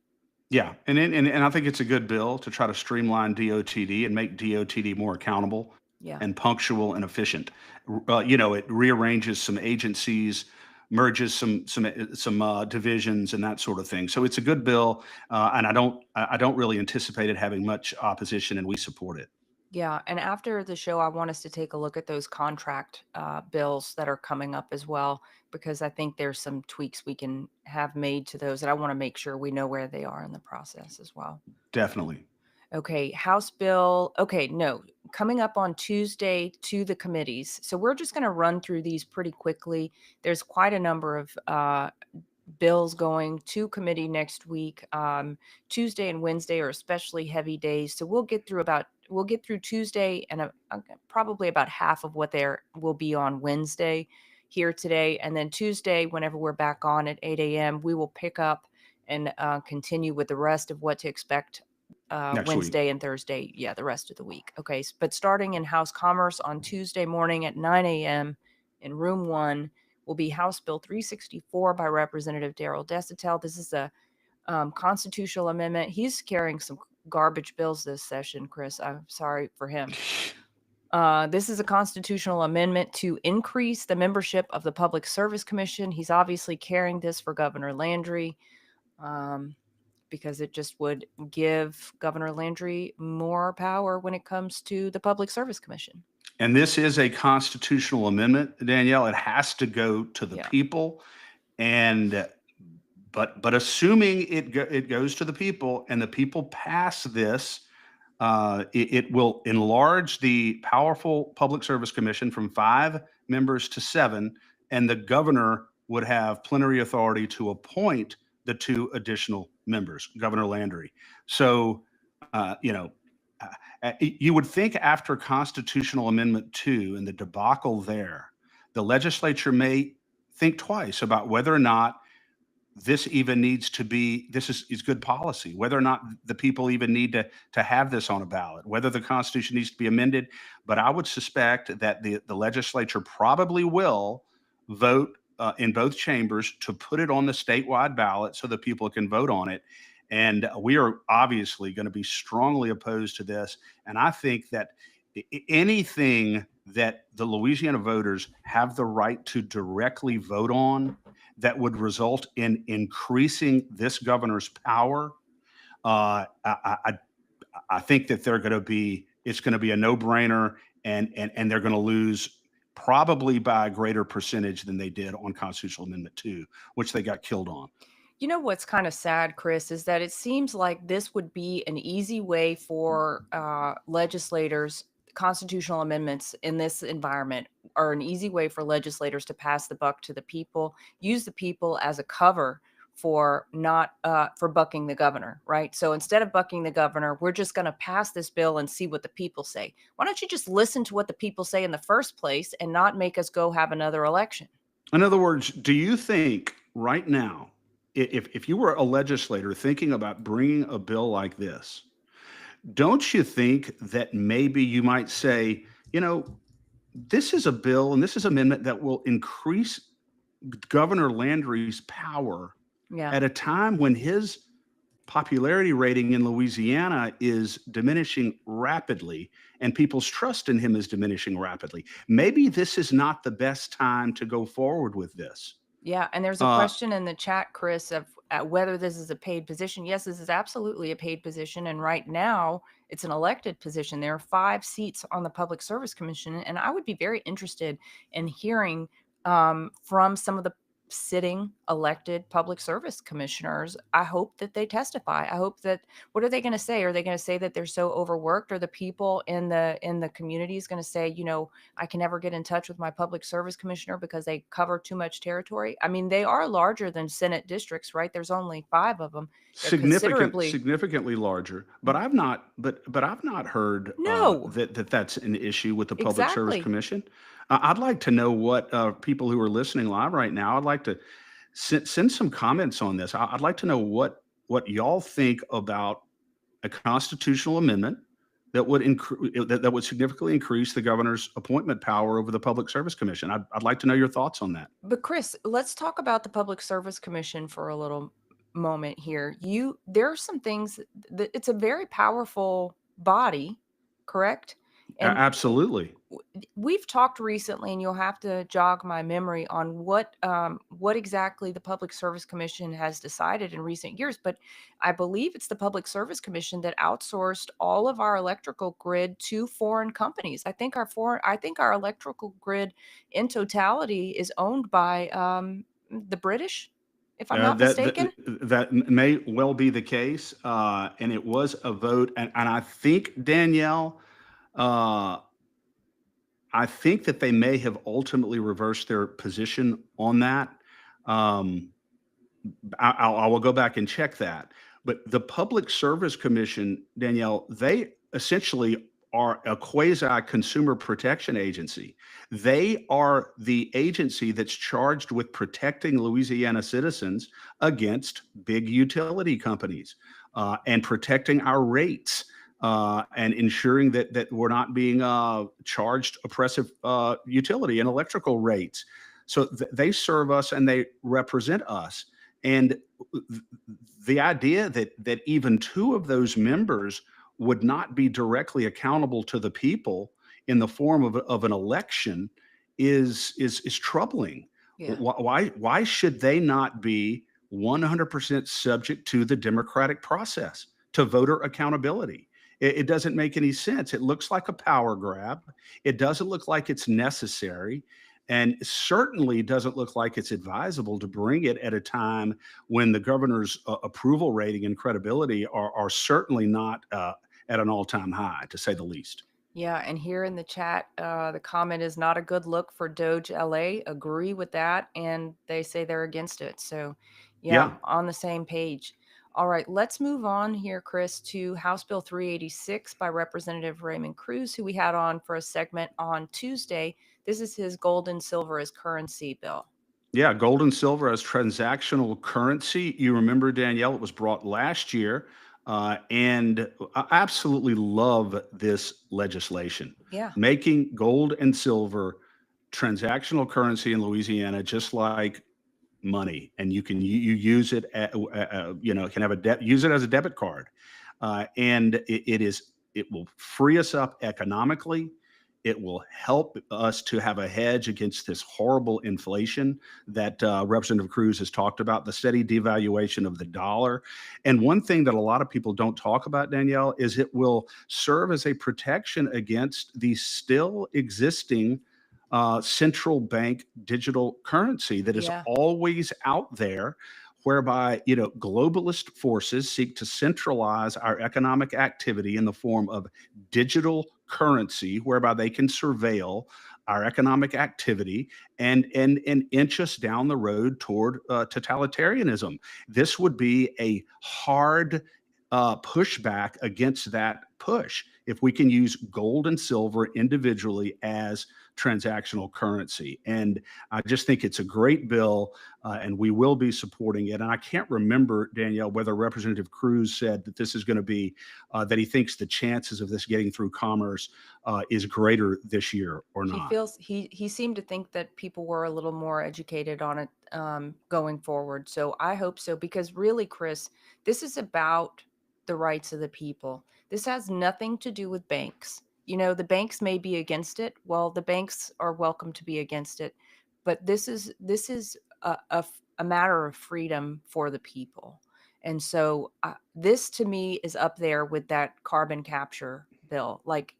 Yeah, and I think it's a good bill to try to streamline DOTD and make DOTD more accountable Yeah. and punctual and efficient. It rearranges some agencies, merges some divisions and that sort of thing. So it's a good bill, and I don't really anticipate it having much opposition, and we support it. Yeah, and after the show, I want us to take a look at those contract bills that are coming up as well, because I think there's some tweaks we can have made to those, and I want to make sure we know where they are in the process as well. Definitely. Okay, House Bill. Okay, no, coming up on Tuesday to the committees. So we're just going to run through these pretty quickly. There's quite a number of bills going to committee next week. Tuesday and Wednesday are especially heavy days, so we'll get through Tuesday and probably about half of what there will be on Wednesday here today, and then Tuesday, whenever we're back on at 8 a.m., we will pick up and continue with the rest of what to expect Next week. Wednesday and Thursday. Yeah, the rest of the week. Okay, but starting in House Commerce on Tuesday morning at 9 a.m. in Room 1 will be House Bill 364 by Representative Daryl Desatel. This is a constitutional amendment. He's carrying some garbage bills this session, Chris. I'm sorry for him. This is a constitutional amendment to increase the membership of the Public Service Commission. He's obviously carrying this for Governor Landry because it just would give Governor Landry more power when it comes to the Public Service Commission. And this is a constitutional amendment, Danielle. It has to go to the Yeah. people, and but assuming it goes to the people and the people pass this, it will enlarge the powerful Public Service Commission from 5 members to 7, and the governor would have plenary authority to appoint the 2 additional members, Governor Landry. So, you would think after Constitutional Amendment 2 and the debacle there, the legislature may think twice about whether or not this even needs to be, this is good policy, whether or not the people even need to have this on a ballot, whether the Constitution needs to be amended. But I would suspect that the legislature probably will vote in both chambers to put it on the statewide ballot so that people can vote on it. And we are obviously going to be strongly opposed to this. And I think that anything that the Louisiana voters have the right to directly vote on that would result in increasing this governor's power, I think that it's going to be a no-brainer, and they're going to lose probably by a greater percentage than they did on Constitutional Amendment 2, which they got killed on. You know what's kind of sad, Chris, is that it seems like this would be an easy way for legislators. Constitutional amendments in this environment are an easy way for legislators to pass the buck to the people, use the people as a cover for not for bucking the governor, right? So instead of bucking the governor, we're just going to pass this bill and see what the people say. Why don't you just listen to what the people say in the first place and not make us go have another election? In other words, do you think right now, if you were a legislator thinking about bringing a bill like this, don't you think that maybe you might say, this is a bill and this is amendment that will increase Governor Landry's power Yeah. at a time when his popularity rating in Louisiana is diminishing rapidly and people's trust in him is diminishing rapidly. Maybe this is not the best time to go forward with this. Yeah, and there's a question in the chat, Chris, of whether this is a paid position. Yes, this is absolutely a paid position, and right now it's an elected position. There are 5 seats on the Public Service Commission, and I would be very interested in hearing from some of the sitting elected public service commissioners, I hope that they testify. I hope that, what are they going to say? Are they going to say that they're so overworked? Or the people in the community is going to say, I can never get in touch with my public service commissioner because they cover too much territory? I mean, they are larger than Senate districts, right? There's only 5 of them. They're considerably. Significantly larger, but I've not heard No, that's an issue with the Public Service exactly. Commission. I'd like to know what people who are listening live right now. I'd like to send some comments on this. I'd like to know what y'all think about a constitutional amendment that would that would significantly increase the governor's appointment power over the Public Service Commission. I'd like to know your thoughts on that. But Chris, let's talk about the Public Service Commission for a little moment here. There are some things that it's a very powerful body, correct? And Absolutely. we've talked recently, and you'll have to jog my memory on what exactly the Public Service Commission has decided in recent years. But I believe it's the Public Service Commission that outsourced all of our electrical grid to foreign companies. I think our electrical grid in totality is owned by the British, if I'm not That, mistaken. that may well be the case, and it was a vote, and I think Danielle, uh, I think that they may have ultimately reversed their position on that. Um, I will go back and check that. But the Public Service Commission, Danielle, they essentially are a quasi consumer protection agency. They are the agency that's charged with protecting Louisiana citizens against big utility companies and protecting our rates. And ensuring that we're not being charged oppressive utility and electrical rates. So they serve us and they represent us. And the idea that even 2 of those members would not be directly accountable to the people in the form of an election is troubling. Yeah. Why should they not be 100% subject to the democratic process, to voter accountability? It doesn't make any sense. It looks like a power grab. It doesn't look like it's necessary, and certainly doesn't look like it's advisable to bring it at a time when the governor's approval rating and credibility are certainly not at an all-time high, to say the least. Yeah, and here in the chat, the comment is not a good look for Doge LA. Agree with that, and they say they're against it. So, yeah, Yeah, on the same page. All right, let's move on here, Chris, to House Bill 386 by Representative Raymond Cruz, who we had on for a segment on Tuesday. This is his gold and silver as currency bill. yeah, gold and silver as transactional currency. You remember, Danielle, it was brought last year, and I absolutely love this legislation, Yeah. making gold and silver transactional currency in Louisiana, just like money, and you use it can have use it as a debit card, and it will free us up economically. It will help us to have a hedge against this horrible inflation that Representative Cruz has talked about, the steady devaluation of the dollar. And one thing that a lot of people don't talk about, Danielle, is it will serve as a protection against the still existing central bank digital currency that is Yeah. always out there, whereby globalist forces seek to centralize our economic activity in the form of digital currency, whereby they can surveil our economic activity and inch us down the road toward totalitarianism. This would be a hard pushback against that push if we can use gold and silver individually as transactional currency. And I just think it's a great bill, and we will be supporting it. And I can't remember, Danielle, whether Representative Cruz said that this is going to be, that he thinks the chances of this getting through Commerce is greater this year or He not. feels he seemed to think that people were a little more educated on it going forward. So I hope so, because really, Chris, this is about the rights of the people. This has nothing to do with banks. The banks may be against it. Well, the banks are welcome to be against it, but this is a matter of freedom for the people. And so this to me is up there with that carbon capture bill. Like,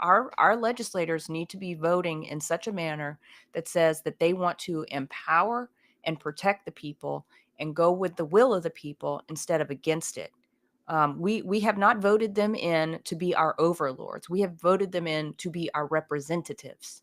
our legislators need to be voting in such a manner that says that they want to empower and protect the people and go with the will of the people instead of against it. We have not voted them in to be our overlords. We have voted them in to be our representatives.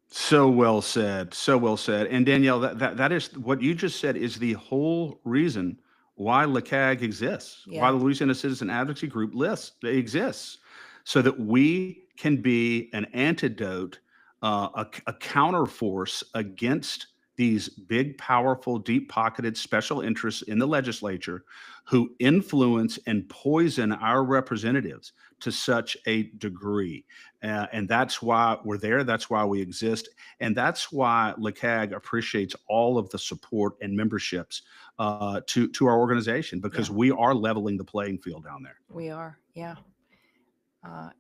So well said. So well said. And Danielle, that is what you just said is the whole reason why LeCAG exists, why Yeah, the Louisiana Citizen Advocacy Group exists, so that we can be an antidote, a counterforce against these big, powerful, deep-pocketed special interests in the legislature who influence and poison our representatives to such a degree. And that's why we're there. That's why we exist. And that's why LeCAG appreciates all of the support and memberships to our organization, because yeah, we are leveling the playing field down there. we are. Yeah.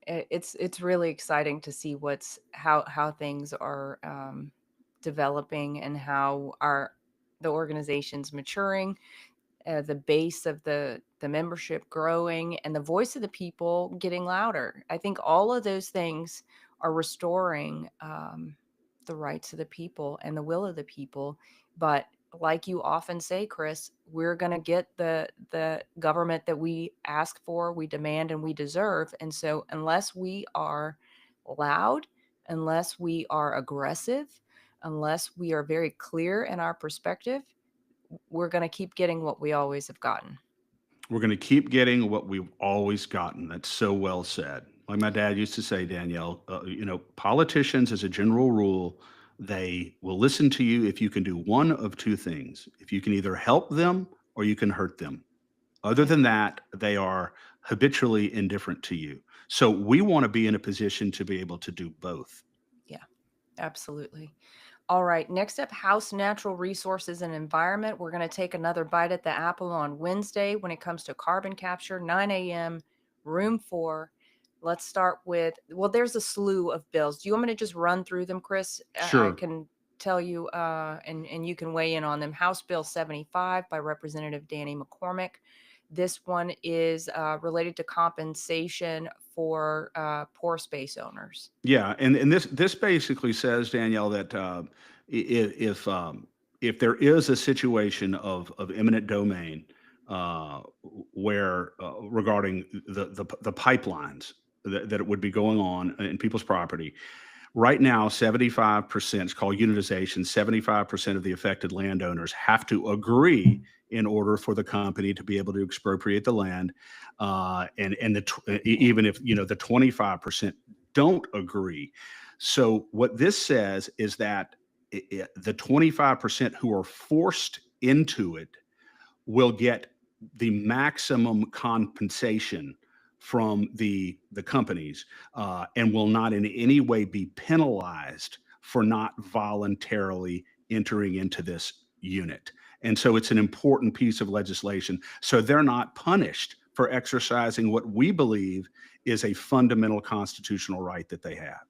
It's really exciting to see how things are developing and how the organization's maturing, the base of the membership growing, and the voice of the people getting louder. I think all of those things are restoring the rights of the people and the will of the people. But like you often say, Chris, we're going to get the government that we ask for, we demand, and we deserve. And so, unless we are loud, unless we are aggressive, unless we are very clear in our perspective, we're going to keep getting what we always have gotten. We're going to keep getting what we've always gotten. That's so well said. Like my dad used to say, Danielle, politicians, as a general rule, they will listen to you if you can do one of two things. If you can either help them or you can hurt them. Other Yeah. than that, they are habitually indifferent to you. So we want to be in a position to be able to do both. Yeah, absolutely. All right. Next up, House Natural Resources and Environment. We're going to take another bite at the apple on Wednesday when it comes to carbon capture, 9 a.m., room 4. Let's start with, well, there's a slew of bills. Do you want me to just run through them, Chris? I Sure. can tell you, and you can weigh in on them. House Bill 75 by Representative Danny McCormick. This one is related to compensation for poor space owners. Yeah, and this basically says, Danielle, that if there is a situation of eminent domain, where regarding the pipelines that it would be going on in people's property. Right now, 75%, it's called unitization, 75% of the affected landowners have to agree in order for the company to be able to expropriate the land. Even if, the 25% don't agree. So what this says is that the 25% who are forced into it will get the maximum compensation from the companies, and will not in any way be penalized for not voluntarily entering into this unit. And so it's an important piece of legislation. So they're not punished for exercising what we believe is a fundamental constitutional right that they have.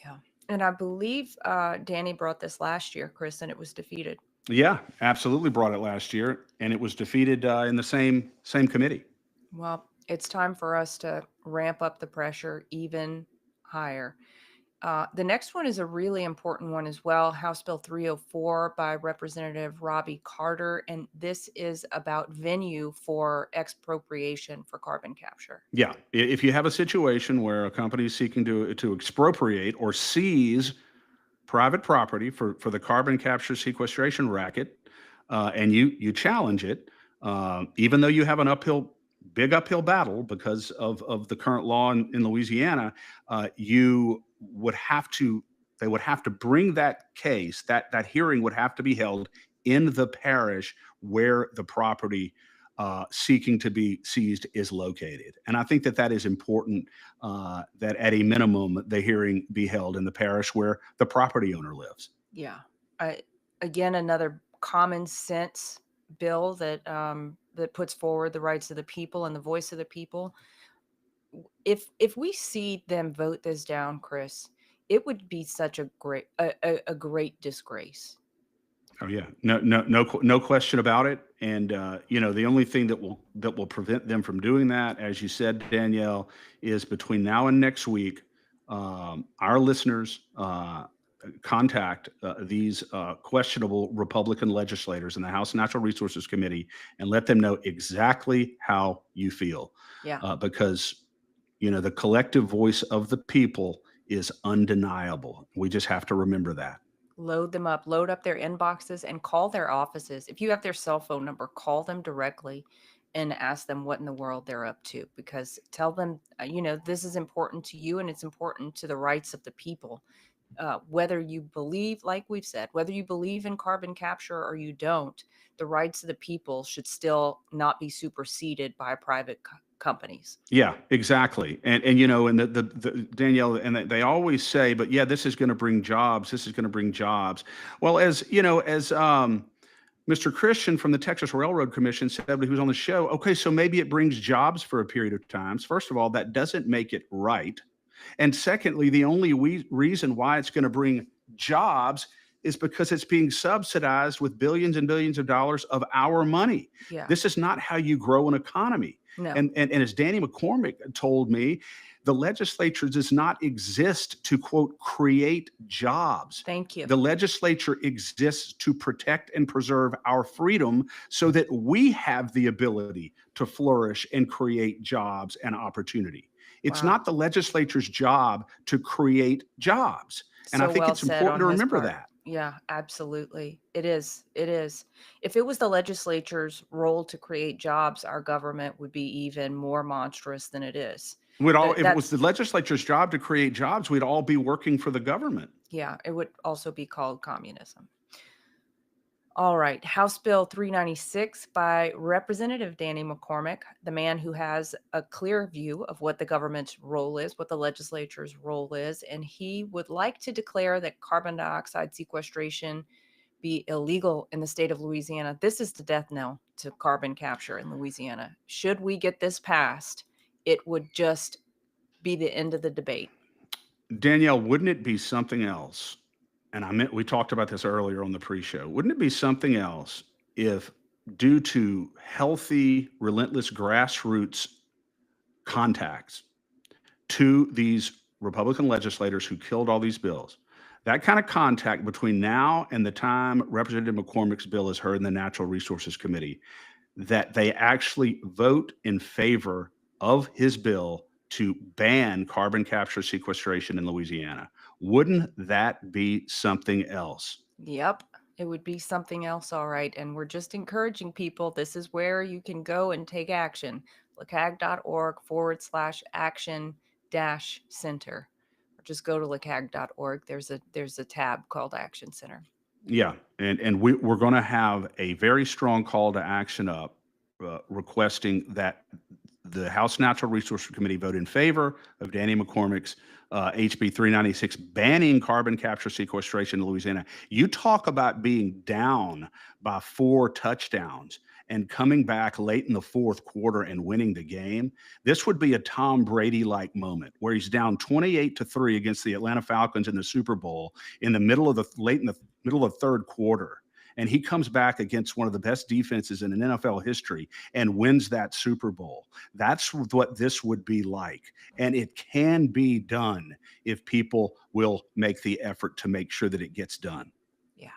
Yeah. And I believe Danny brought this last year, Chris, and it was defeated. Yeah, absolutely brought it last year, and it was defeated in the same committee. Well, it's time for us to ramp up the pressure even higher. The next one is a really important one as well, House Bill 304 by Representative Robbie Carter. And this is about venue for expropriation for carbon capture. Yeah, if you have a situation where a company is seeking to expropriate or seize private property for the carbon capture sequestration racket, and you challenge it, even though you have an big uphill battle because of the current law in Louisiana, you would have to they would have to bring that case. That hearing would have to be held in the parish where the property seeking to be seized is located. And I think that is important, that at a minimum, the hearing be held in the parish where the property owner lives. Yeah. I, Again, another common sense bill that puts forward the rights of the people and the voice of the people. If we see them vote this down, Chris, it would be such a great disgrace. Oh yeah, no question about it. And the only thing that will prevent them from doing that, as you said, Danielle, is between now and next week, our listeners, contact these questionable Republican legislators in the House Natural Resources Committee and let them know exactly how you feel, Yeah. because the collective voice of the people is undeniable. We just have to remember that. Load them up, load up their inboxes and call their offices. If you have their cell phone number, call them directly and ask them what in the world they're up to, because tell them, this is important to you and it's important to the rights of the people. Whether you believe, like we've said, whether you believe in carbon capture or you don't, the rights of the people should still not be superseded by private companies. Yeah, exactly. And the Danielle, and they always say, but yeah, this is going to bring jobs. This is going to bring jobs. Well, as Mr. Christian from the Texas Railroad Commission said when he was on the show, okay, so maybe it brings jobs for a period of times. First of all, that doesn't make it right. And secondly, the only reason why it's going to bring jobs is because it's being subsidized with billions and billions of dollars of our money. Yeah. This is not how you grow an economy. No. And as Danny McCormick told me, the legislature does not exist to, quote, create jobs. Thank you. The legislature exists to protect and preserve our freedom so that we have the ability to flourish and create jobs and opportunity. It's Wow. not the legislature's job to create jobs. And I So think well it's said important to on his remember part. that. Yeah, absolutely. It is. It is. If it was the legislature's role to create jobs, our government would be even more monstrous than it is. If it was That's the legislature's job to create jobs, we'd all be working for the government. Yeah, it would also be called communism. All right, House Bill 396 by Representative Danny McCormick, the man who has a clear view of what the government's role is, what the legislature's role is, and he would like to declare that carbon dioxide sequestration be illegal in the state of Louisiana. This is the death knell to carbon capture in Louisiana. Should we get this passed, it would just be the end of the debate. Danielle, wouldn't it be something else? And we talked about this earlier on the pre-show. Wouldn't it be something else if, due to healthy, relentless grassroots contacts to these Republican legislators who killed all these bills, that kind of contact between now and the time Representative McCormick's bill is heard in the Natural Resources Committee, that they actually vote in favor of his bill to ban carbon capture sequestration in Louisiana? Wouldn't that be something else? Yep, it would be something else, all right. And we're just encouraging people. This is where you can go and take action. lacag.org/action center. Or just go to lacag.org. There's a tab called Action Center. Yeah, and we're going to have a very strong call to action up, requesting that the House Natural Resources Committee vote in favor of Danny McCormick's HB 396 banning carbon capture sequestration in Louisiana. You talk about being down by 4 touchdowns and coming back late in the fourth quarter and winning the game. This would be a Tom Brady-like moment where he's down 28-3 against the Atlanta Falcons in the Super Bowl late in the middle of third quarter. And he comes back against one of the best defenses in NFL history and wins that Super Bowl. That's what this would be like. And it can be done if people will make the effort to make sure that it gets done. Yeah.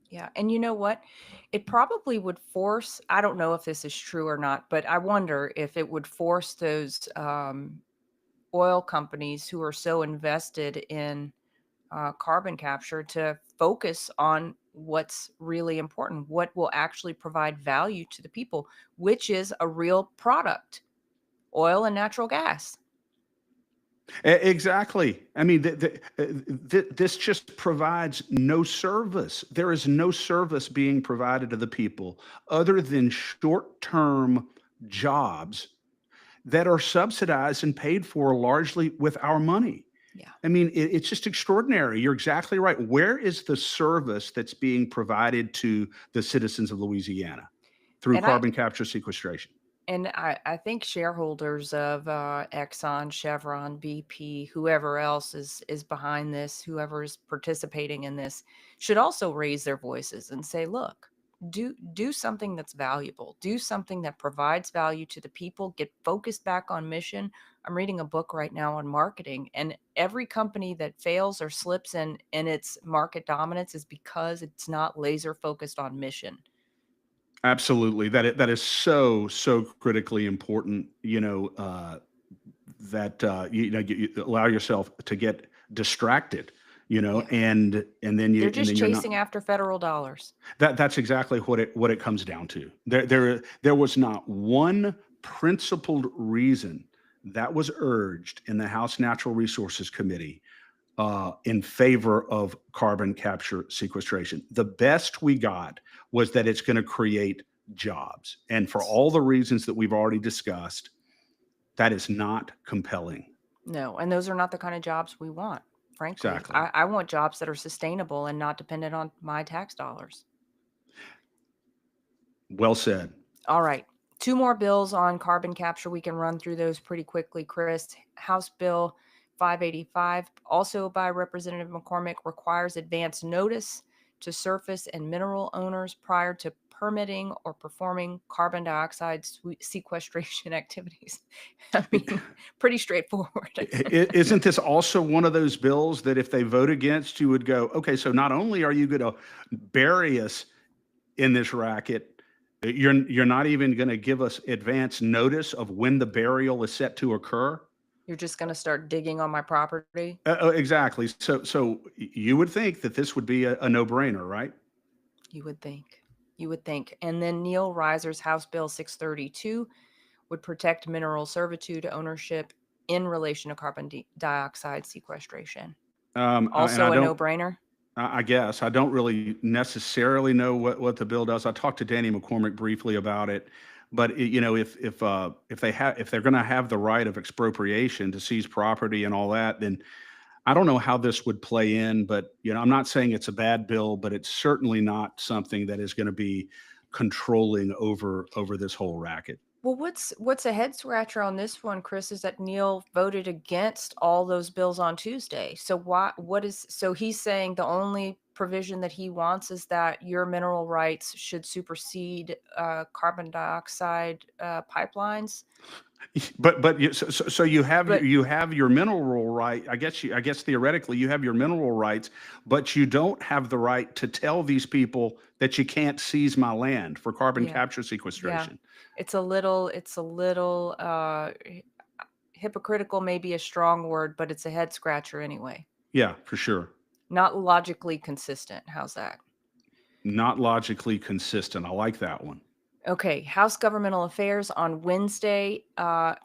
Yeah. And you know what? It probably would force, I don't know if this is true or not, but I wonder if it would force those oil companies who are so invested in carbon capture to focus on what's really important, what will actually provide value to the people, which is a real product, oil and natural gas. Exactly. I mean, this just provides no service. There is no service being provided to the people other than short-term jobs that are subsidized and paid for largely with our money. Yeah. I mean, it's just extraordinary. You're exactly right. Where is the service that's being provided to the citizens of Louisiana through And I carbon capture sequestration? and I think shareholders of Exxon, Chevron, BP, whoever else is behind this, whoever is participating in this, should also raise their voices and say, look, do something that's valuable. Do something that provides value to the people. Get focused back on mission. I'm reading a book right now on marketing, and every company that fails or slips in its market dominance is because it's not laser focused on mission. Absolutely. That is so, so critically important, that you allow yourself to get distracted, Yeah. They're and just then you're not. chasing after federal dollars. That's exactly what it comes down to. There was not one principled reason that was urged in the House Natural Resources Committee in favor of carbon capture sequestration. The best we got was that it's going to create jobs, and for all the reasons that we've already discussed, that is not compelling. No, and those are not the kind of jobs we want, frankly. Exactly. I want jobs that are sustainable and not dependent on my tax dollars. Well said. All right. Two more bills on carbon capture. We can run through those pretty quickly, Chris. House Bill 585, also by Representative McCormick, requires advance notice to surface and mineral owners prior to permitting or performing carbon dioxide sequestration activities. I mean, pretty straightforward. Isn't this also one of those bills that if they vote against, you would go, okay, so not only are you going to bury us in this racket, you're not even going to give us advance notice of when the burial is set to occur? You're just going to start digging on my property? Exactly. So you would think that this would be a no-brainer, right? You would think. You would think. And then Neil Reiser's House Bill 632 would protect mineral servitude ownership in relation to carbon dioxide sequestration. And Also a no-brainer. I guess I don't really necessarily know what the bill does. I talked to Danny McCormick briefly about it, but if they're going to have the right of expropriation to seize property and all that, then I don't know how this would play in. But I'm not saying it's a bad bill, but it's certainly not something that is going to be controlling over this whole racket. Well, what's a head scratcher on this one, Chris, is that Neil voted against all those bills on Tuesday. So so he's saying the only provision that he wants is that your mineral rights should supersede carbon dioxide pipelines. So you have But you have your mineral right. I guess theoretically you have your mineral rights, but you don't have the right to tell these people that you can't seize my land for carbon yeah, capture yeah, sequestration. it's a little hypocritical, maybe a strong word, but it's a head scratcher anyway. Yeah, for sure. Not logically consistent. How's that? Not logically consistent. I like that one. Okay, House Governmental Affairs on Wednesday.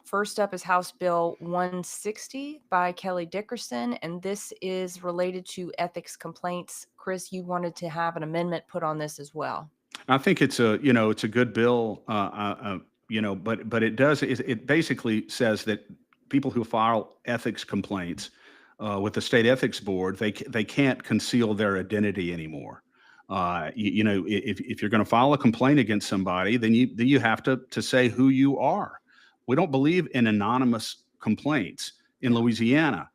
First up is House Bill 160 by Kelly Dickerson, and this is related to ethics complaints. Chris, you wanted to have an amendment put on this as well. I think it's a good bill. But it basically says that people who file ethics complaints with the state ethics board, they can't conceal their identity anymore. If you're going to file a complaint against somebody, then you have to say who you are. We don't believe in anonymous complaints in Yeah. Louisiana.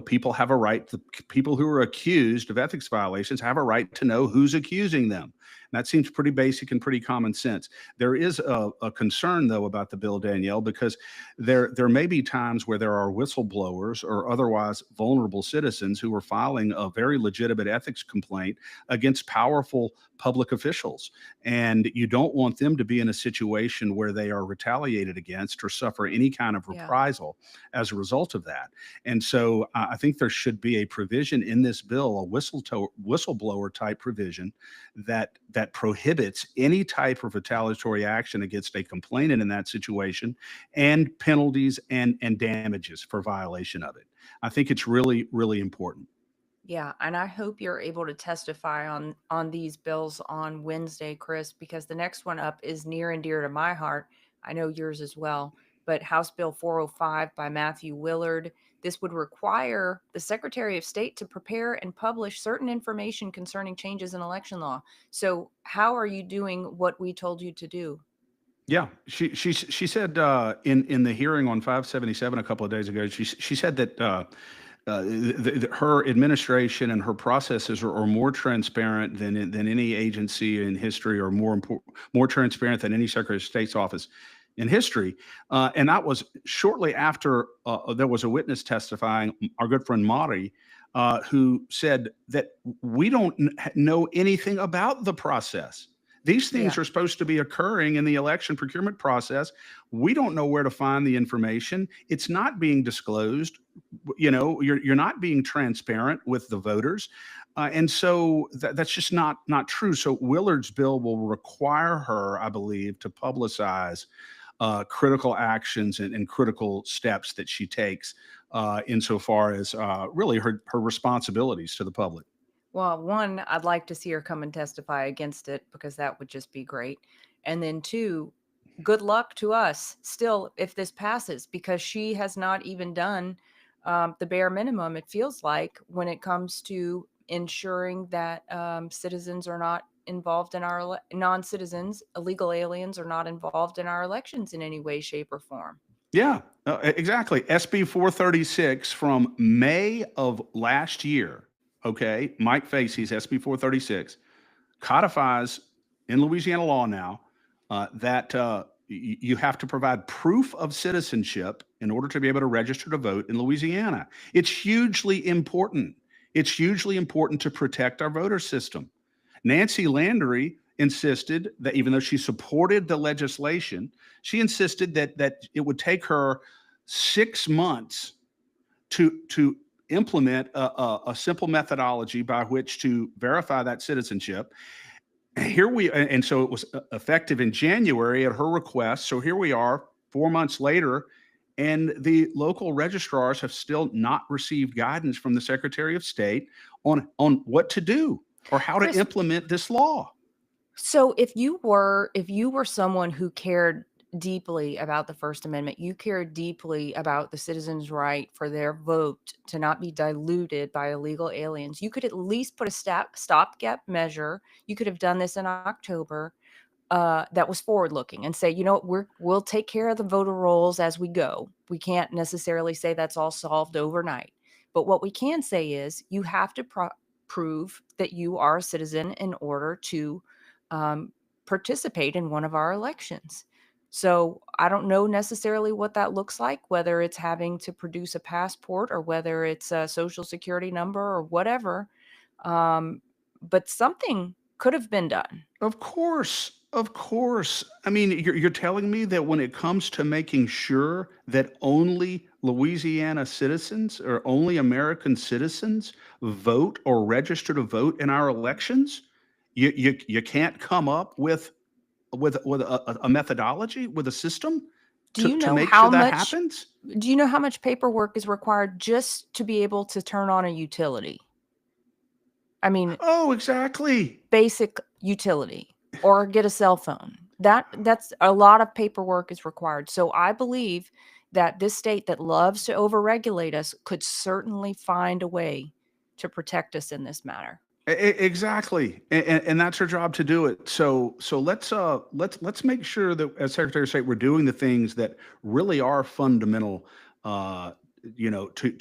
People have a right. People who are accused of ethics violations have a right to know who's accusing them. And that seems pretty basic and pretty common sense. There is a concern, though, about the bill, Danielle, because there may be times where there are whistleblowers or otherwise vulnerable citizens who are filing a very legitimate ethics complaint against powerful public officials. And you don't want them to be in a situation where they are retaliated against or suffer any kind of Yeah. reprisal as a result of that. And so I think there should be a provision in this bill, a whistleblower type provision that prohibits any type of retaliatory action against a complainant in that situation, and penalties and damages for violation of it. I think it's really, really important. Yeah, and I hope you're able to testify on these bills on Wednesday, Chris, because the next one up is near and dear to my heart. I know yours as well. But House Bill 405 by Matthew Willard. This would require the Secretary of State to prepare and publish certain information concerning changes in election law. So, how are you doing what we told you to do? Yeah, she said in the hearing on 577 a couple of days ago, she said that her administration and her processes are more transparent than any agency in history, or more transparent than any Secretary of State's office in history. And that was shortly after there was a witness testifying, our good friend Mari, who said that we don't know anything about the process. These things Yeah. are supposed to be occurring in the election procurement process. We don't know where to find the information. It's not being disclosed. You're not being transparent with the voters. And so that's just not true. So Willard's bill will require her, I believe, to publicize critical actions and critical steps that she takes insofar as really her responsibilities to the public. Well, one, I'd like to see her come and testify against it because that would just be great. And then two, good luck to us still if this passes, because she has not even done the bare minimum, it feels like, when it comes to ensuring that citizens are not involved in our non-citizens, illegal aliens are not involved in our elections in any way, shape, or form. Yeah, exactly. SB 436 from May of last year. Okay, Mike Facey's SB 436 codifies in Louisiana law now that you have to provide proof of citizenship in order to be able to register to vote in Louisiana. It's hugely important. It's hugely important to protect our voter system. Nancy Landry insisted that, even though she supported the legislation, she insisted that it would take her 6 months to implement a simple methodology by which to verify that citizenship. And so it was effective in January at her request. So here we are 4 months later, and the local registrars have still not received guidance from the Secretary of State on what to do or how to Chris, implement this law. so if you were someone who cared deeply about the First Amendment, you cared deeply about the citizens' right for their vote to not be diluted by illegal aliens, you could at least put a stopgap measure. You could have done this in October, that was forward looking, and say, you know what, we'll take care of the voter rolls as we go. We can't necessarily say that's all solved overnight, but what we can say is you have to prove that you are a citizen in order to participate in one of our elections. So I don't know necessarily what that looks like, whether it's having to produce a passport or whether it's a social security number or whatever. But something could have been done. Of course. Of course. I mean, you're telling me that when it comes to making sure that only Louisiana citizens or only American citizens vote or register to vote in our elections, you can't come up with a methodology, with a system Do you to know make sure how that much happens? do you know how much paperwork is required just to be able to turn on a utility? I mean, Oh, exactly. basic utility or get a cell phone. That's a lot of paperwork is required. So I believe that this state that loves to overregulate us could certainly find a way to protect us in this matter. Exactly, and that's her job to do it. So let's make sure that as Secretary of State, we're doing the things that really are fundamental, to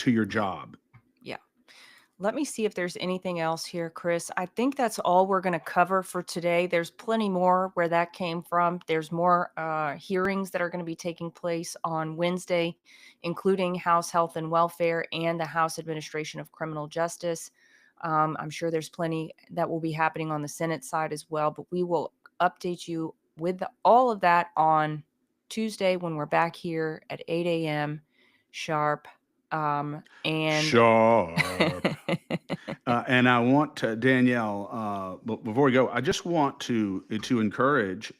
your job. Yeah. Let me see if there's anything else here, Chris. I think that's all we're going to cover for today. There's plenty more where that came from. There's more hearings that are going to be taking place on Wednesday, including House Health and Welfare and the House Administration of Criminal Justice. I'm sure there's plenty that will be happening on the Senate side as well, but we will update you with all of that on Tuesday when we're back here at 8 a.m. sharp. And Sharp. And I want to, Danielle, before we go, I just want to encourage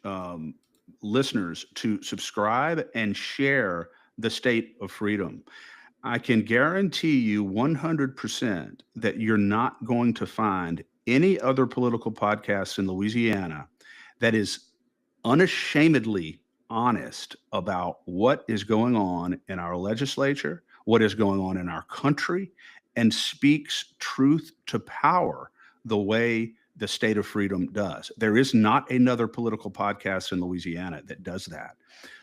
listeners to subscribe and share the State of Freedom. I can guarantee you 100% that you're not going to find any other political podcast in Louisiana that is unashamedly honest about what is going on in our legislature, what is going on in our country, and speaks truth to power the way the State of Freedom does. There is not another political podcast in Louisiana that does that.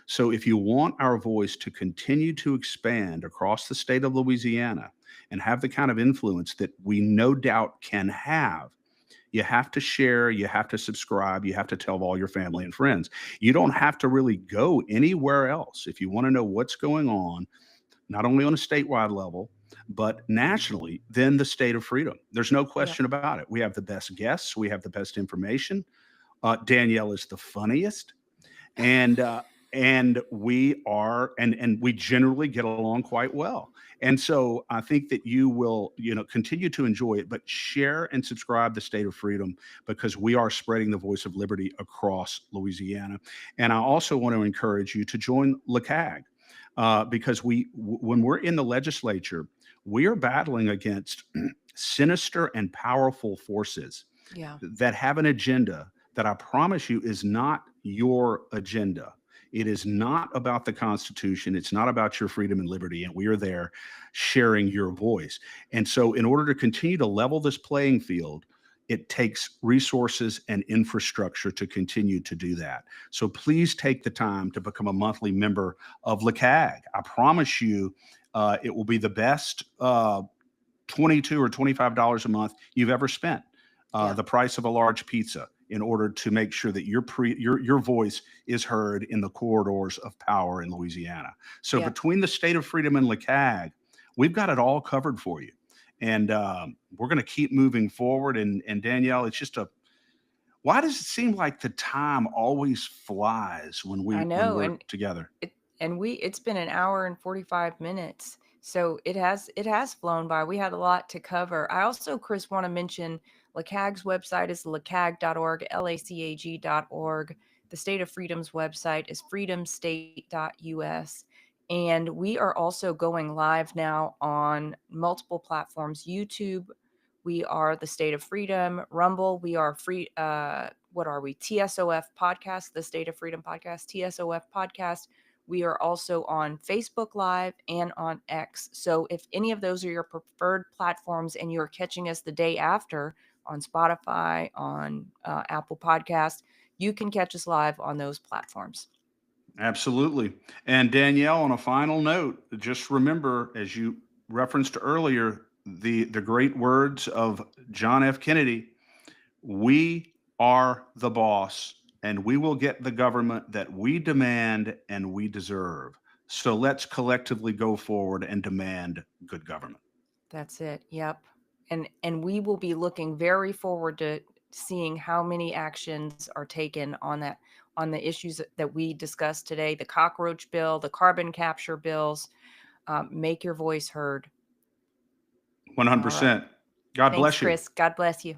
So if you want our voice to continue to expand across the state of Louisiana, and have the kind of influence that we no doubt can have, you have to share, you have to subscribe, you have to tell all your family and friends. You don't have to really go anywhere else if you want to know what's going on, not only on a statewide level, but nationally, then the State of Freedom. There's no Yep. question about it. We have the best guests, we have the best information. Danielle is the funniest, and we generally get along quite well. And so I think that you will, continue to enjoy it, but share and subscribe to State of Freedom, because we are spreading the voice of liberty across Louisiana. And I also want to encourage you to join LeCAG, because when we're in the legislature, we are battling against sinister and powerful forces Yeah. that have an agenda that I promise you is not your agenda. It is not about the Constitution. It's not about your freedom and liberty. And we are there sharing your voice. And so, in order to continue to level this playing field, it takes resources and infrastructure to continue to do that. So please take the time to become a monthly member of LeCAG. I promise you, it will be the best $22 or $25 a month you've ever spent. Yeah. The price of a large pizza, in order to make sure that your voice is heard in the corridors of power in Louisiana. So Yeah. between the State of Freedom and LeCAG, we've got it all covered for you. And we're going to keep moving forward. And Danielle, it's just why does it seem like the time always flies when I know. we're And together? it's been an hour and 45 minutes. So it has flown by. We had a lot to cover. I also, Chris, want to mention LeCAG's website is lacag.org, lacag.org. The State of Freedom's website is freedomstate.us. And we are also going live now on multiple platforms. YouTube, we are the State of Freedom. Rumble, we are free. What are we? TSOF podcast, the State of Freedom podcast, TSOF podcast. We are also on Facebook Live and on X. So if any of those are your preferred platforms and you're catching us the day after on Spotify, on Apple Podcast, you can catch us live on those platforms. Absolutely. And Danielle, on a final note, just remember, as you referenced earlier, the great words of John F. Kennedy: "We are the boss, and we will get the government that we demand and we deserve. So let's collectively go forward and demand good government." That's it. Yep. And we will be looking very forward to seeing how many actions are taken on the issues that we discussed today, the cockroach bill, the carbon capture bills. Make your voice heard. All right. 100%. God Thanks, bless you. Chris. God bless you.